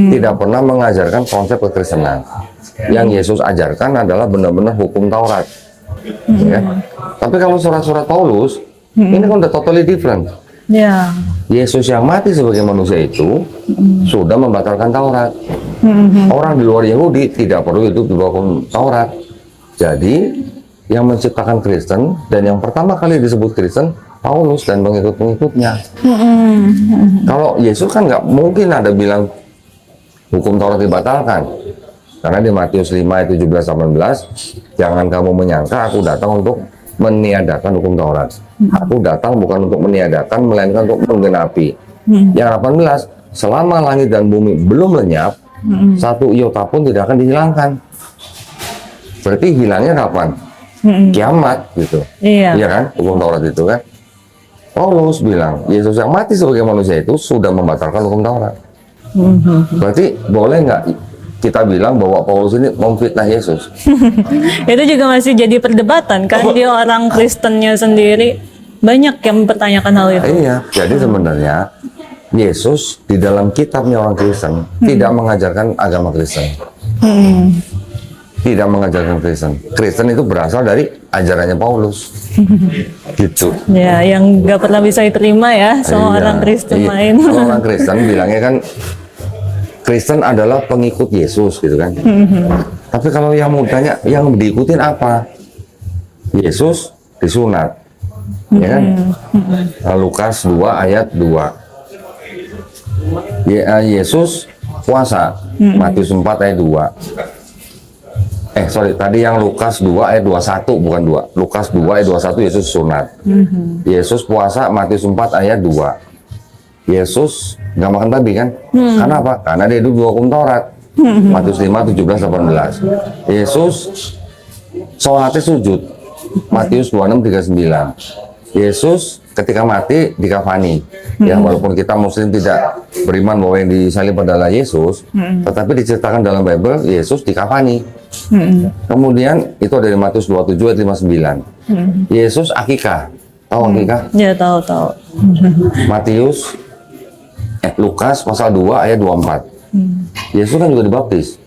tidak pernah mengajarkan konsep kekristenan. Yang Yesus ajarkan adalah benar-benar hukum Taurat. Ya. Tapi kalau surat-surat Paulus, ini kan udah totally different. Ya. Yesus yang mati sebagai manusia itu sudah membatalkan Taurat. Orang di luar Yahudi tidak perlu hidup di bawah hukum Taurat. Jadi yang menciptakan Kristen dan yang pertama kali disebut Kristen Paulus dan pengikut-pengikutnya. Kalau Yesus kan nggak mungkin ada bilang hukum Taurat dibatalkan, karena di Matius 5 ayat 17-18, jangan kamu menyangka aku datang untuk meniadakan hukum Taurat. Aku datang bukan untuk meniadakan, melainkan untuk menggenapi. Yang 18, selama langit dan bumi belum lenyap, satu iota pun tidak akan dihilangkan. Berarti hilangnya kapan? Kiamat gitu. Iya. Iya kan? Hukum Taurat itu kan. Paulus bilang, Yesus yang mati sebagai manusia itu sudah membatalkan hukum Taurat. Berarti boleh nggak kita bilang bahwa Paulus ini memfitnah Yesus? Itu juga masih jadi perdebatan kan di orang Kristennya sendiri banyak yang mempertanyakan hal itu. Iya, jadi sebenarnya Yesus di dalam kitabnya orang Kristen tidak mengajarkan agama Kristen. Tidak mengajarkan Kristen. Kristen itu berasal dari ajarannya Paulus. Gitu. Ya, yang nggak pernah bisa diterima ya sama Iya, orang Kristen iya. lain. Kalau orang Kristen bilangnya kan Kristen adalah pengikut Yesus gitu kan. Tapi kalau yang mau tanya, yang diikutin apa? Yesus disunat. Ya kan? Lukas 2 ayat 2. Yesus puasa. Matius 4 ayat 2. Tadi yang Lukas 2 ayat 21 bukan 2. Lukas 2 ayat 21 Yesus sunat. Yesus puasa Matius 4 ayat 2. Yesus nggak makan babi kan? Karena apa? Karena dia hidup di hukum Taurat. Matius 5 17 18. Yesus sholatnya sujud. Matius 26 39. Yesus ketika mati dikafani. Ya, walaupun kita Muslim tidak beriman bahwa yang disalib adalah Yesus, tetapi diceritakan dalam Bible Yesus dikafani. Kemudian itu dari Matius 27 ayat 59. Yesus akikah. Tahu akikah? Ya, tahu. Matius Lukas pasal 2 ayat 24. Yesus kan juga dibaptis.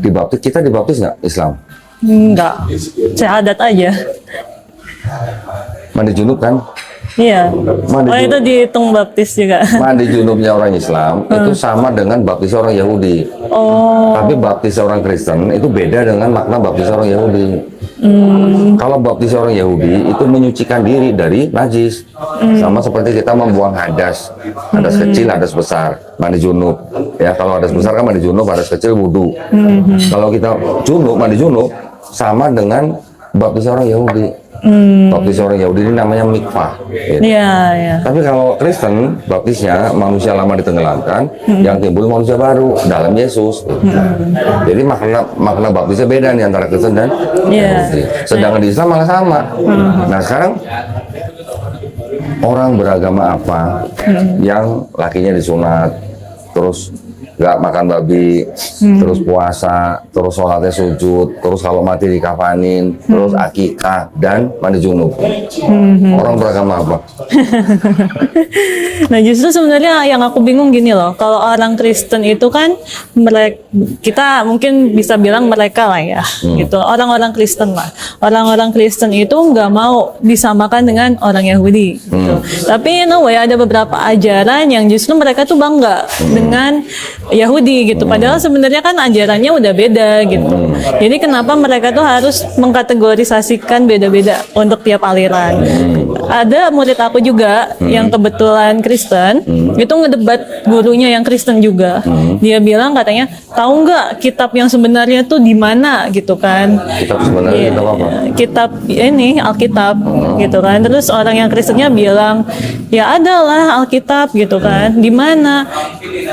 Dibaptis, kita dibaptis nggak Islam? Enggak. Syahadat aja. Mandi junub kan? Iya. Mandi Oh, itu dihitung baptis juga. Mandi junubnya orang Islam itu sama dengan baptis orang Yahudi. Oh. Tapi baptis orang Kristen itu beda dengan makna baptis orang Yahudi. Kalau baptis orang Yahudi itu menyucikan diri dari najis. Sama seperti kita membuang hadas. Hadas kecil, hadas besar. Mandi junub. Ya, kalau hadas besar kan mandi junub, hadas kecil wudu. Kalau kita mandi junub sama dengan baptis orang Yahudi. Baptis orang Yahudi ini namanya mikvah. Gitu. Iya. Tapi kalau Kristen, baptisnya manusia lama ditenggelamkan, yang timbul manusia baru dalam Yesus. Jadi makna baptisnya beda nih antara Kristen dan Yahudi. Sedangkan di Islam malah sama. Nah sekarang orang beragama apa yang lakinya disunat, terus nggak makan babi, terus puasa, terus sholatnya sujud, terus kalau mati dikafanin, terus akikah dan mandi junub. Orang beragama apa? Nah justru sebenarnya yang aku bingung gini loh, kalau orang Kristen itu kan kita mungkin bisa bilang mereka lah ya, gitu. Orang-orang Kristen lah, orang-orang Kristen itu nggak mau disamakan dengan orang Yahudi, gitu. Tapi ada beberapa ajaran yang justru mereka tuh bangga dengan Yahudi, gitu. Padahal sebenarnya kan ajarannya udah beda, gitu. Jadi kenapa mereka tuh harus mengkategorisasikan beda-beda untuk tiap aliran? Ada murid aku juga yang kebetulan Kristen, itu ngedebat gurunya yang Kristen juga. Dia bilang katanya, tahu nggak kitab yang sebenarnya tuh di mana gitu kan? Kitab sebenarnya kitab apa? Kitab ini Alkitab gitu kan. Terus orang yang Kristennya bilang, ya adalah Alkitab gitu kan. Di mana?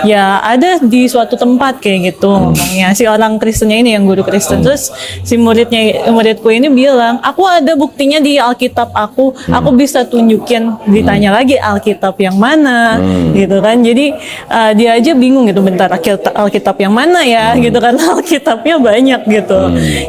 Ya ada di suatu tempat kayak gitu ngomongnya. Si orang Kristennya ini yang guru Kristen. Terus si muridku ini bilang, aku ada buktinya di Alkitab aku bisa tunjukin. Ditanya lagi Alkitab yang mana gitu kan. Jadi dia aja bingung gitu, bentar Alkitab yang mana ya gitu kan. Alkitabnya banyak gitu.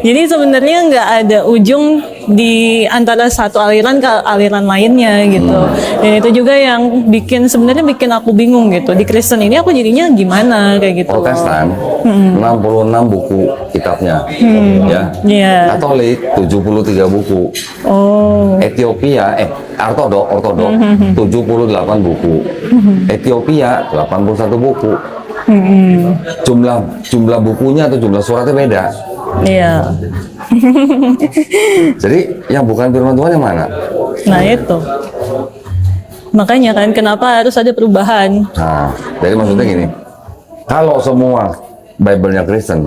Jadi sebenarnya nggak ada ujung di antara satu aliran ke aliran lainnya gitu. Dan itu juga yang sebenarnya bikin aku bingung gitu. Di Kristen ini aku jadinya gimana kayak gitu. Protestan 66 buku kitabnya, ya. Iya. Katolik 73 buku. Oh. Ethiopia, Ortodok 78 buku. Ethiopia 81 buku. Jumlah bukunya atau jumlah suratnya beda. Iya. Jadi yang bukan firman Tuhan yang mana? Nah itu. Makanya kan kenapa harus ada perubahan? Nah, jadi maksudnya gini, kalau semua Bible-nya Kristen,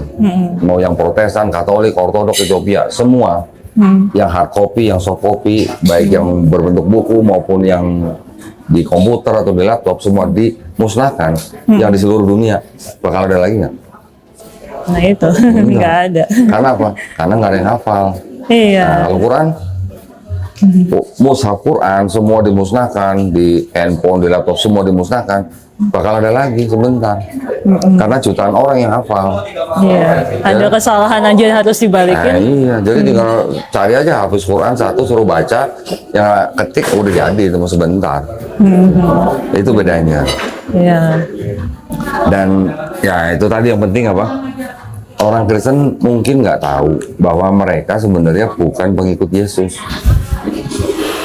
mau yang Protestan, Katolik, Ortodok, Ethiopia, semua yang hard copy, yang soft copy, baik yang berbentuk buku maupun yang di komputer atau di laptop, semua dimusnahkan, yang di seluruh dunia, bakal ada lagi nggak? Nah itu, nggak ada. Karena apa? Karena nggak ada yang hafal. Iya. Nah, Al-Quran, mushaf Quran semua dimusnahkan, di handphone, di laptop semua dimusnahkan, bakal ada lagi sebentar. Karena jutaan orang yang hafal. Iya. Ada kesalahan aja harus Nah, dibalikin. iya, jadi tinggal cari aja hafiz Quran satu, suruh baca, yang ketik udah jadi itu sebentar. Itu bedanya. Iya. Dan ya itu tadi yang penting apa? Orang Kristen mungkin nggak tahu bahwa mereka sebenarnya bukan pengikut Yesus.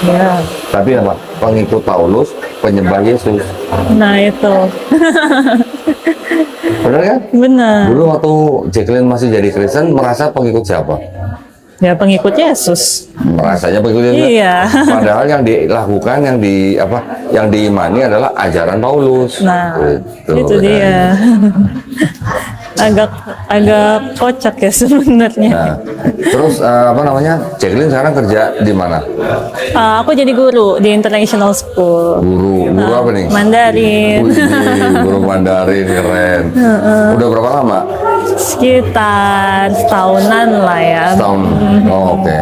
Iya. Tapi apa? Pengikut Paulus, penyembah Yesus. Nah itu. Benar kan? Benar. Dulu waktu Jacqueline masih jadi Kristen, merasa pengikut siapa? Ya pengikut Yesus. Merasanya pengikut Yesus. Iya. Padahal yang dilakukan, yang diimani adalah ajaran Paulus. Nah, Gitu, itu kan? dia. agak kocak ya sebenarnya. Nah, terus Jacqueline sekarang kerja di mana? Aku jadi guru di International School. Guru apa nih? Mandarin. Wih, guru Mandarin, keren. Udah berapa lama? Sekitar setahunan lah ya. Setahun. Oh, oke.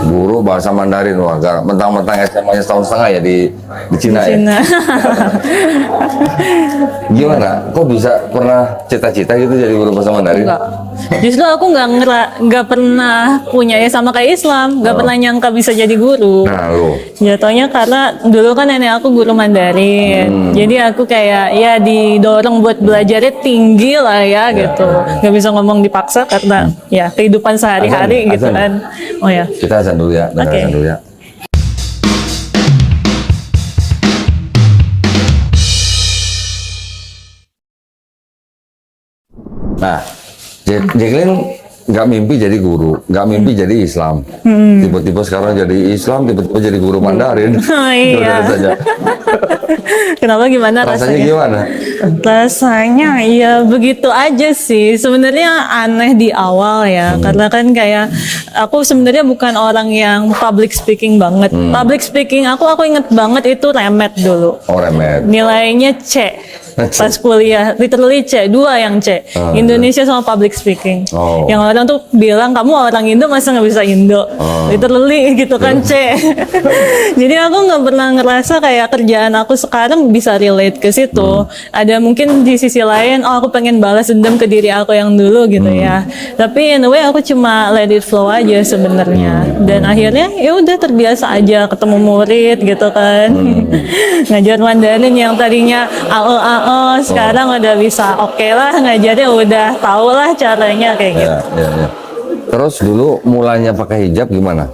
Guru bahasa Mandarin, wah, mentang-mentang SMA-nya setahun setengah ya di Cina ya. Cina. Gimana? Kok bisa pernah cita-cita gitu jadi guru bahasa Mandarin? Enggak. Justru aku nggak pernah punya ya sama kayak Islam, nggak pernah nyangka bisa jadi guru. Nah, lu. Jatuhnya karena dulu kan nenek aku guru Mandarin, jadi aku kayak ya didorong buat belajarnya tinggi lah ya gitu, nggak bisa ngomong dipaksa karena ya kehidupan sehari-hari Azan, gitu azan. kan. Oh ya. Kita azan dulu ya, dengar Oke. azan dulu ya. Nah, Jacqueline nggak mimpi jadi guru, nggak mimpi jadi Islam. Tiba-tiba sekarang jadi Islam, tiba-tiba jadi guru Mandarin. Oh, iya. Saudara saja. Kenapa gimana Rasanya gimana? Rasanya ya begitu aja sih. Sebenarnya aneh di awal ya, karena kan kayak aku sebenarnya bukan orang yang public speaking banget. Public speaking aku inget banget itu remet dulu. Oh, remet. Nilainya C. pas kuliah. Literally C, 2 yang C. Indonesia sama public speaking. Oh. Yang orang tuh bilang, kamu orang Indo masa nggak bisa Indo? Literally gitu kan C. Jadi aku nggak pernah ngerasa kayak kerjaan aku sekarang bisa relate ke situ. Ada mungkin di sisi lain, oh aku pengen balas dendam ke diri aku yang dulu gitu ya. Tapi in a way aku cuma let it flow aja sebenarnya. Dan akhirnya ya udah terbiasa aja ketemu murid gitu kan. Ngajar Mandarin yang tadinya AO sekarang udah bisa oke lah ngajarnya, udah tau lah caranya kayak gitu. Ya. Terus dulu mulanya pakai hijab gimana?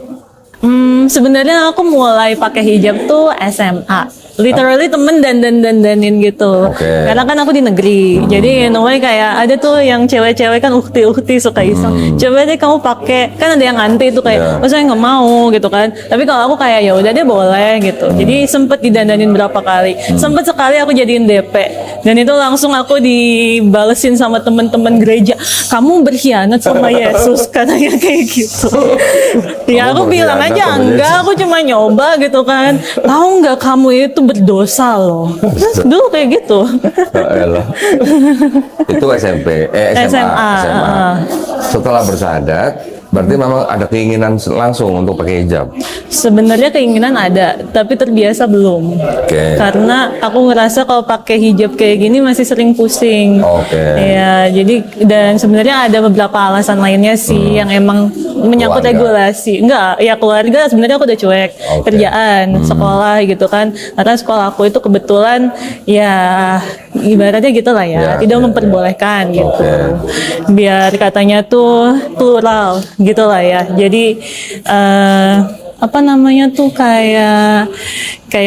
Sebenarnya aku mulai pakai hijab tuh SMA. Literally temen dandanin gitu. Karena kan aku di negeri. Jadi in a way kayak ada tuh yang cewek-cewek kan ukti suka iseng. Coba deh kamu pakai, kan ada yang anti tuh kayak, oh saya nggak mau gitu kan. Tapi kalau aku kayak ya udah deh boleh gitu. Jadi sempet didandanin berapa kali. Sempet sekali aku jadiin DP. Dan itu langsung aku dibalesin sama temen-temen gereja. Kamu berkhianat sama Yesus, katanya kayak gitu. Ya aku bilang aja enggak, aku cuma nyoba gitu kan. Tahu nggak kamu itu berdosa loh. Dulu kayak gitu. Itu SMP, SMA. Setelah bersahadat, berarti memang ada keinginan langsung untuk pakai hijab. Sebenarnya keinginan ada, tapi terbiasa belum. Karena aku ngerasa kalau pakai hijab kayak gini masih sering pusing. Ya, jadi dan sebenarnya ada beberapa alasan lainnya sih yang emang menyangkut regulasi. Enggak, ya keluarga sebenarnya aku udah cuek. Kerjaan, sekolah gitu kan. Karena sekolah aku itu kebetulan ya ibaratnya gitu lah ya, tidak memperbolehkan gitu. Biar katanya tuh plural gitu lah ya. Jadi apa namanya tuh kayak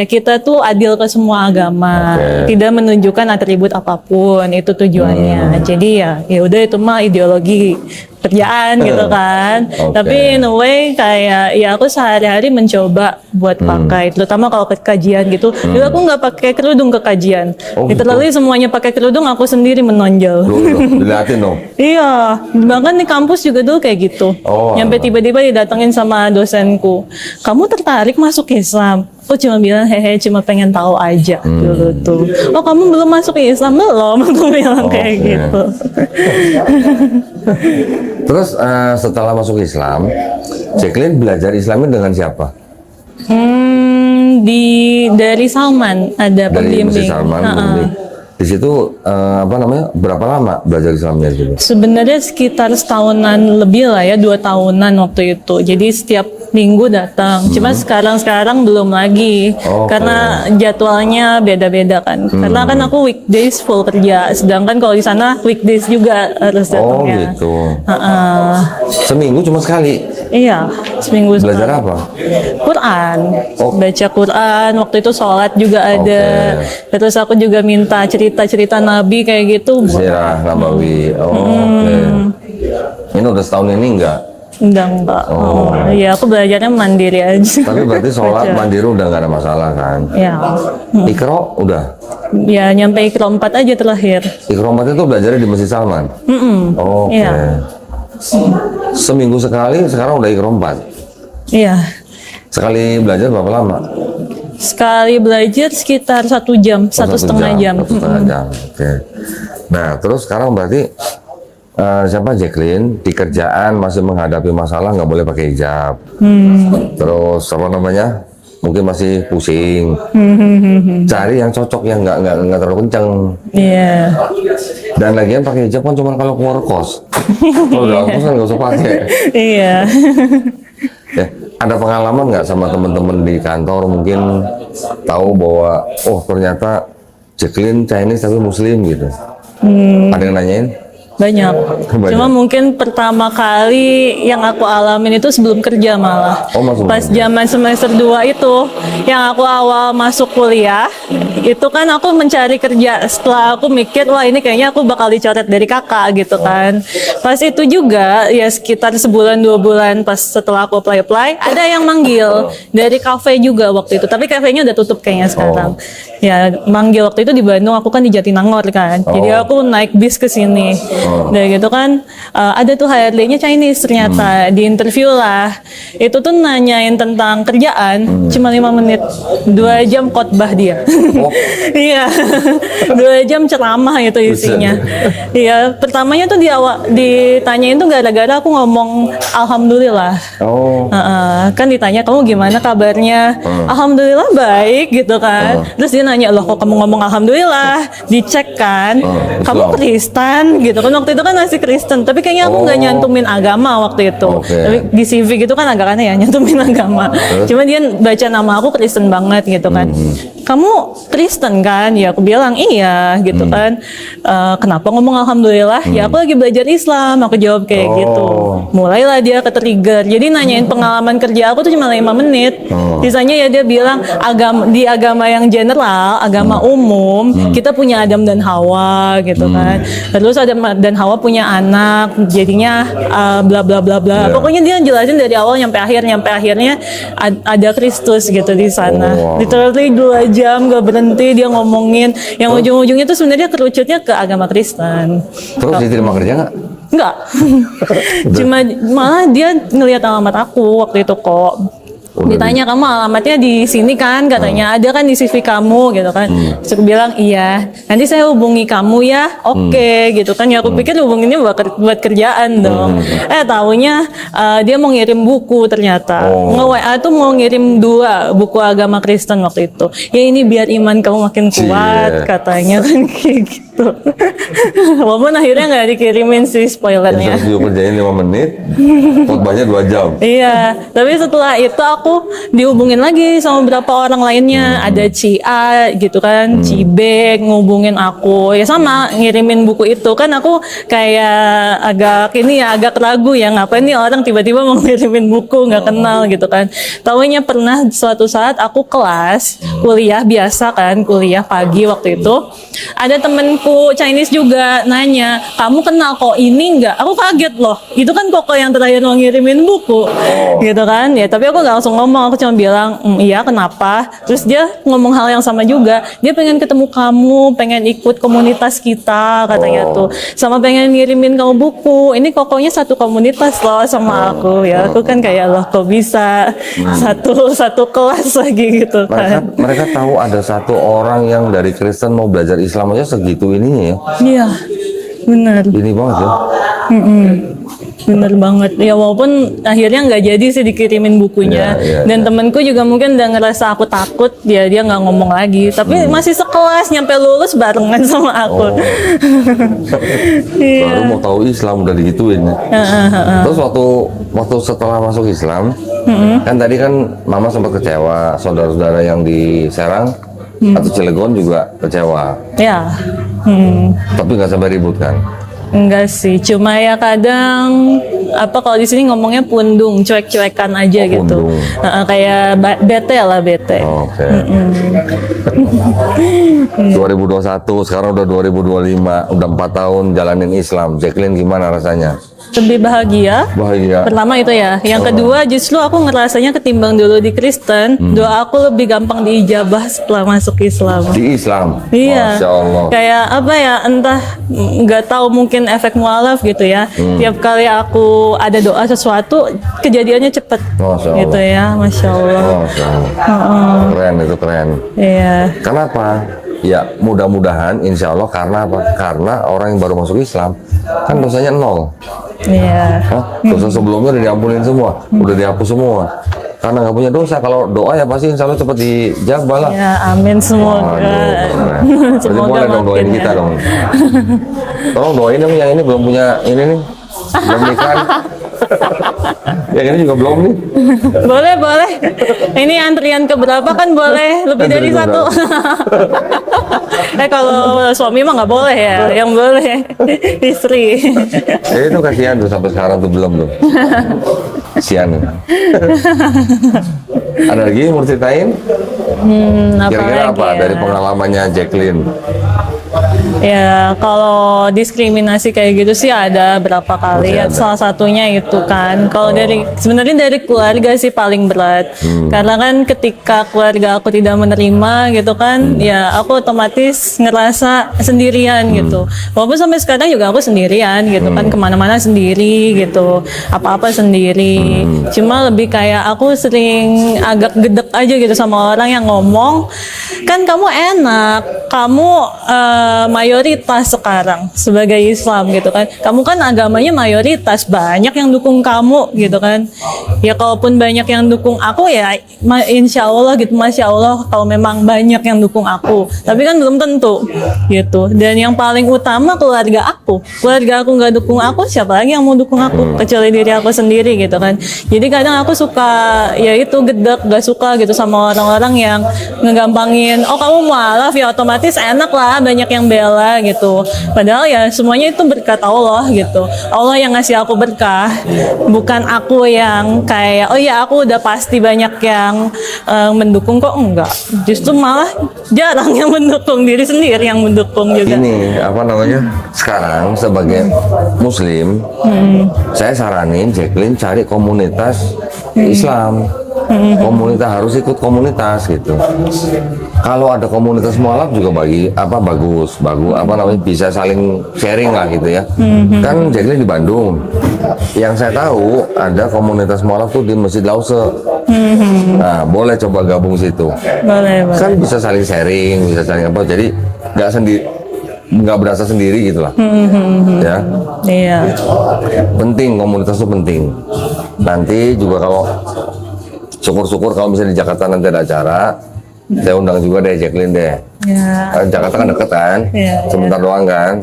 kita tuh adil ke semua agama, tidak menunjukkan atribut apapun, itu tujuannya. Jadi ya udah itu mah ideologi kerjaan gitu kan. Tapi in a way kayak ya aku sehari-hari mencoba buat pakai, terutama kalau ke kajian gitu. Dulu aku nggak pakai kerudung ke kajian. Literally semuanya pakai kerudung, aku sendiri menonjol. Dilihatin dong. Iya, bahkan di kampus juga dulu kayak gitu. Nyampe tiba-tiba didatengin sama dosenku, kamu tertarik masuk Islam? Aku cuma bilang hehe, cuma pengen tahu aja dulu tuh. Oh kamu belum masuk Islam? Belum, aku bilang kayak gitu. Terus setelah masuk Islam, Jacqueline belajar Islamnya dengan siapa? Dari Salman ada pembimbing. Dari Salman, di situ apa namanya, berapa lama belajar Islamnya gitu? Sebenarnya sekitar setahunan lebih lah ya, 2 tahunan waktu itu. Jadi setiap minggu datang. Cuma sekarang belum lagi karena jadwalnya beda-beda kan. Karena kan aku weekdays full kerja, sedangkan kalau di sana weekdays juga harus datangnya. Gitu. Seminggu cuma sekali? Iya, seminggu sekali. Belajar apa? Quran. Baca Quran. Waktu itu sholat juga ada. Terus aku juga minta cerita-cerita Nabi kayak gitu. Sirah Nabawi. Ini udah setahun ini enggak? Enggak. Iya, aku belajarnya mandiri aja. Tapi berarti sholat mandiri udah nggak ada masalah kan? Iya. Iqra udah? Ya, nyampe Iqra 4 aja terakhir. Iqra 4 itu belajarnya di Masjid Salman? Iya. Seminggu sekali, sekarang udah Iqra 4? Iya. Sekali belajar berapa lama? Sekali belajar sekitar 1 jam, 1,5 jam. 1,5 jam. Nah, terus sekarang berarti siapa Jacqueline di kerjaan masih menghadapi masalah nggak boleh pakai hijab. Terus apa namanya? Mungkin masih pusing. Cari yang cocok yang nggak terlalu kencang. Iya. Dan lagian pakai hijab kan cuma kalau keluar kos. Kalau dalam kos kan nggak usah pakai. Iya. Ya, ada pengalaman nggak sama teman-teman di kantor mungkin tahu bahwa ternyata Jacqueline Chinese tapi Muslim gitu. Ada yang nanyain? Banyak. Cuma mungkin pertama kali yang aku alamin itu sebelum kerja malah. Pas zaman semester 2 itu, yang aku awal masuk kuliah, itu kan aku mencari kerja. Setelah aku mikir, wah ini kayaknya aku bakal dicoret dari kakak gitu kan. Pas itu juga, ya sekitar sebulan 2 bulan pas setelah aku apply, ada yang manggil dari kafe juga waktu itu. Tapi kafenya udah tutup kayaknya sekarang. Ya manggil waktu itu di Bandung, aku kan di Jatinangor kan. Jadi aku naik bis ke sini. Dan gitu kan ada tuh HRD-nya Chinese ternyata di interview lah. Itu tuh nanyain tentang kerjaan cuma 5 menit. 2 jam khotbah dia. Oh. Iya. 2 jam ceramah itu isinya. Iya, pertamanya tuh ditanyain tuh gara-gara aku ngomong alhamdulillah. Oh. Kan ditanya kamu gimana kabarnya? Alhamdulillah baik gitu kan. Terus dia nanya loh kok kamu ngomong alhamdulillah, dicek kan, kamu Islam. Kristen gitu kan, waktu itu kan masih Kristen, tapi kayaknya aku nggak nyantumin agama waktu itu. Oke. Tapi di CV gitu kan agak aneh ya nyantumin agama. Cuma dia baca nama aku Kristen banget gitu kan. Kamu Kristen kan? Ya aku bilang iya gitu kan. Kenapa ngomong alhamdulillah? Ya aku lagi belajar Islam, aku jawab kayak gitu. Mulailah dia ke-trigger. Jadi nanyain pengalaman kerja aku tuh cuma 5 menit. Sisanya ya dia bilang di agama yang general, agama umum, kita punya Adam dan Hawa gitu kan. Terus Adam dan Hawa punya anak, jadinya bla bla bla bla. Pokoknya dia jelasin dari awal nyampe akhirnya ada Kristus gitu di sana. Literally 2 jam gak berhenti dia ngomongin. Yang ujung-ujungnya tuh sebenarnya kerucutnya ke agama Kristen. Terus diterima kerja nggak? Enggak. Cuma malah dia ngelihat alamat aku waktu itu kok. Ditanya kamu alamatnya di sini kan, katanya ada kan di CV kamu gitu kan. Terus aku bilang iya, nanti saya hubungi kamu ya. Oke gitu kan. Ya aku pikir hubunginnya buat kerjaan dong. Taunya dia mau ngirim buku ternyata. Nge-WA tuh mau ngirim 2 buku agama Kristen waktu itu. Ya ini biar iman kamu makin kuat katanya kan kayak gitu. Walaupun akhirnya nggak dikirimin sih spoilernya. Interview kerjain 5 menit, khotbahnya 2 jam. Iya, tapi setelah itu aku dihubungin lagi sama beberapa orang lainnya. Ada Cia gitu kan, Cibe ngubungin aku. Ya sama, ngirimin buku itu. Kan aku kayak agak ragu ya, ngapain nih orang tiba-tiba mau ngirimin buku, nggak kenal gitu kan. Taunya pernah suatu saat aku kelas, kuliah biasa kan, kuliah pagi waktu itu. Ada temenku Chinese juga nanya, kamu kenal kok ini nggak? Aku kaget loh, itu kan kok yang terakhir mau ngirimin buku gitu kan. Ya tapi aku nggak langsung ngomong, aku cuma bilang iya kenapa. Terus dia ngomong hal yang sama juga, dia pengen ketemu kamu, pengen ikut komunitas kita katanya tuh, sama pengen ngirimin kamu buku. Ini kokonya satu komunitas loh sama aku. Ya aku kan kayak loh kok bisa satu kelas lagi gitu kan. Mereka tahu ada satu orang yang dari Kristen mau belajar Islam aja segitu ininya ya. Iya benar. Ini banget ya. Bener banget ya, walaupun akhirnya nggak jadi sih dikirimin bukunya. Dan temenku juga mungkin udah ngerasa aku takut, dia nggak ngomong lagi, tapi masih sekelas nyampe lulus barengan sama aku. Baru mau tahu Islam udah digituin. Terus waktu setelah masuk Islam, kan tadi kan mama sempat kecewa, saudara-saudara yang di Serang atau Cilegon juga kecewa. Ya. Tapi nggak sampai ribut kan? Enggak sih, cuma ya kadang kalau di sini ngomongnya pundung, cuek-cuekan aja gitu. Kayak bete lah, bete. Oke. 2021, sekarang udah 2025, udah 4 tahun jalanin Islam. Jacqueline gimana rasanya? Lebih bahagia. Pertama itu ya. Yang kedua justru aku ngerasanya ketimbang dulu di Kristen, doa aku lebih gampang diijabah setelah masuk Islam. Di Islam? Iya. Masya Allah. Kayak apa ya, entah nggak tahu mungkin efek mualaf gitu ya. Tiap kali aku ada doa sesuatu, kejadiannya cepet. Masya Allah. Gitu ya, Masya Allah. Masya Allah. Keren itu, keren. Iya. Kenapa? Ya mudah-mudahan insya Allah karena apa? Karena orang yang baru masuk Islam kan dosanya 0. Iya. Dosa sebelumnya udah diampunin semua, udah dihapus semua. Karena nggak punya dosa, kalau doa ya pasti insya Allah cepat dijabah lah. Ya, amin semoga. Berarti boleh dong doain kita dong. Tolong doain dong yang ini belum punya ini nih, belum nikah. Yang ini juga belum nih. Boleh. Ini antrian keberapa kan boleh lebih dari satu. Kalau suami mah nggak boleh ya, yang boleh istri. Itu kasihan tuh sampai sekarang tuh belum tuh. Kasihan. Ada lagi mau ceritain? Kira-kira apa dari pengalamannya Jacqueline? Ya, kalau diskriminasi kayak gitu sih ada berapa kali. Masih Ya, ada. salah satunya itu kan. Kalau sebenarnya dari keluarga sih paling berat. Karena kan ketika keluarga aku tidak menerima gitu kan, ya aku otomatis ngerasa sendirian gitu. Walaupun sampai sekarang juga aku sendirian gitu kan, kemana-mana sendiri gitu, apa-apa sendiri. Cuma lebih kayak aku sering agak gedek aja gitu sama orang yang ngomong, kan kamu enak, kamu mayoritas sekarang sebagai Islam gitu kan. Kamu kan agamanya mayoritas, banyak yang dukung kamu gitu kan. Ya kalaupun banyak yang dukung aku ya insya Allah gitu, Masya Allah kalau memang banyak yang dukung aku. Tapi kan belum tentu gitu. Dan yang paling utama keluarga aku. Keluarga aku nggak dukung aku, siapa lagi yang mau dukung aku kecuali diri aku sendiri gitu kan. Jadi kadang aku suka ya itu gedek, gak suka gitu sama orang-orang yang ngegampangin, oh kamu mualaf ya otomatis enak lah banyak yang bela gitu. Padahal ya semuanya itu berkat Allah gitu. Allah yang ngasih aku berkah, bukan aku yang kayak oh ya aku udah pasti banyak yang mendukung, kok enggak. Justru malah jarang yang mendukung, diri sendiri yang mendukung juga. Ini apa namanya? Sekarang sebagai Muslim, saya saranin Jacqueline cari komunitas Islam. Komunitas harus ikut komunitas gitu. Kalau ada komunitas mualaf juga bagus apa namanya bisa saling sharing lah gitu ya. Kan Jacqueline di Bandung. Yang saya tahu ada komunitas mualaf tuh di Masjid Lause. Nah, boleh coba gabung situ. Boleh, boleh. Kan bisa saling sharing, bisa saling apa. Jadi nggak berasa sendiri gitu lah. Ya. Iya. Penting, komunitas itu penting. Nanti juga kalau syukur-syukur kalau misalnya di Jakarta nanti ada acara, saya undang juga deh Jacqueline deh. Ya. Kan Jakarta kan deket kan, Iya, sebentar doang kan.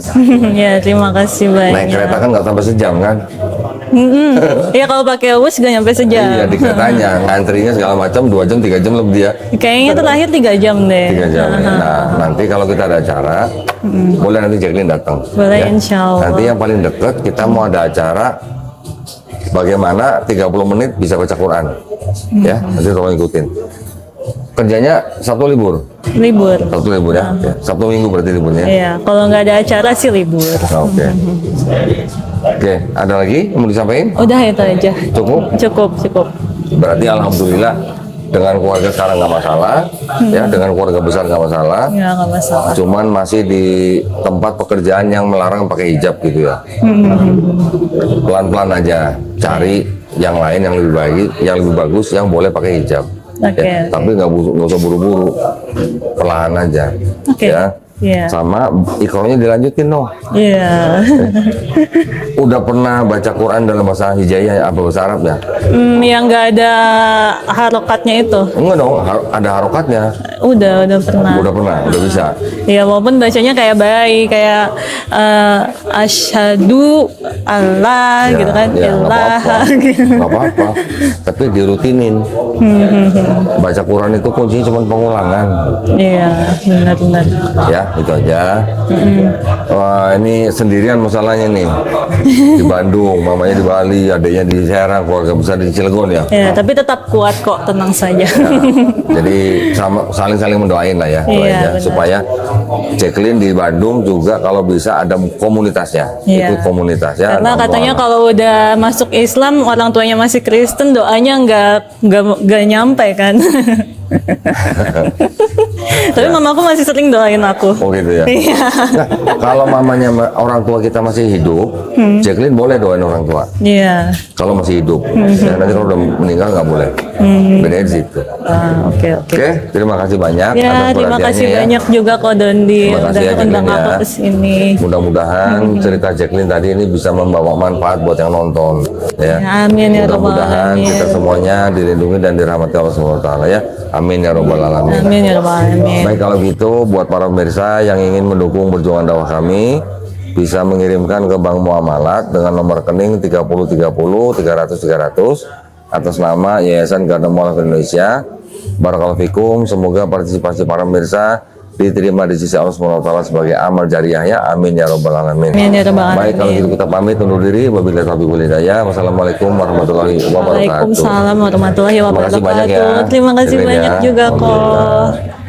Ya, terima kasih banyak. Naik kereta kan nggak sampai sejam kan. Ya kalau pakai bus gak nyampe sejam. Iya di keretanya, ngantrinya segala macam 2 jam 3 jam lebih dia. Kayaknya terakhir 3 jam deh. 3 jam. Nah nanti kalau kita ada acara, boleh nanti Jacqueline datang. Boleh, insya Allah. Nanti yang paling deket kita mau ada acara. Bagaimana 30 menit bisa baca Quran. Ya, nanti tolong ikutin. Kerjanya Sabtu libur. Libur. Sabtu libur ya. Ya. Sabtu Minggu berarti liburnya. Iya, kalau nggak ada acara sih libur. Oke. Oke, ada lagi yang mau disampaikan? Udah itu aja. Cukup? Cukup. Berarti alhamdulillah dengan keluarga sekarang nggak masalah, ya dengan keluarga besar nggak masalah. Ya nggak masalah. Cuman masih di tempat pekerjaan yang melarang pakai hijab gitu ya. Pelan-pelan aja, cari yang lain yang lebih baik, yang lebih bagus, yang boleh pakai hijab. Oke. Ya, tapi nggak usah buru-buru, perlahan aja. Oke. Ya. Iya. Sama ikromnya dilanjutin dong. Iya. Udah pernah baca Quran dalam bahasa hijaiyah apa bahasa Arab ya? Yang nggak ada harokatnya itu. Enggak dong, ada harokatnya. Udah pernah. Udah bisa. Ya walaupun bacanya kayak baik, kayak asyhadu Allah gitu kan, ya, nggak ilah apa-apa. gitu. Nggak apa-apa. Tapi dirutinin. Baca Quran itu kuncinya cuma pengulangan. Iya, benar. Ya, itu aja. Wah, ini sendirian masalahnya nih. Di Bandung, mamanya di Bali, adiknya di Serang, keluarga besar di Cilegon ya. Ya, tapi tetap kuat kok, tenang saja. Jadi saling mendoain lah ya, Iya, doain ya, benar. supaya Jacqueline di Bandung juga kalau bisa ada komunitasnya, Iya. ikut komunitas ya. Karena katanya kalau udah masuk Islam, orang tuanya masih Kristen, doanya nggak nyampe kan. Tapi mamaku masih sering doain aku. Oh gitu ya. Iya. Nah, kalau mamanya orang tua kita masih hidup, Jacqueline boleh doain orang tua. Iya. Kalau masih hidup, ya, nanti kalau udah meninggal nggak boleh. Bedanya di situ. Oke. Oke, terima kasih banyak Ya, atas terima kasih perhatiannya ya. banyak juga kok Dondi Terima kasih ya, udah undang Jacqueline, aku ya. ke sini. Mudah-mudahan cerita Jacqueline tadi ini bisa membawa manfaat buat yang nonton ya. Amin ya rabbal Mudah-mudahan alamin. kita semuanya dilindungi dan dirahmati Allah Subhanahu wa taala ya. Amin ya rabbal alamin. Amin ya rabbal alamin. Baik kalau gitu buat para pemirsa yang ingin mendukung perjuangan dakwah kami bisa mengirimkan ke Bank Muamalat dengan nomor rekening 3030 300 atas nama Yayasan Garda Mualaf Indonesia. Barakallahu fikum, semoga partisipasi para pemirsa diterima di sisi Allah Subhanahu wa taala sebagai amal jariah ya. Amin ya rabbal alamin. Amin ya rabbal Baik kalau alamin. gitu kita pamit undur diri. Wabillahi taufiq wal hidayah. Wassalamualaikum warahmatullahi wabarakatuh. Waalaikumsalam warahmatullahi Terima kasih banyak ya. wabarakatuh. Terima kasih Jacqueline banyak ya. juga Alhamdulillah. kok.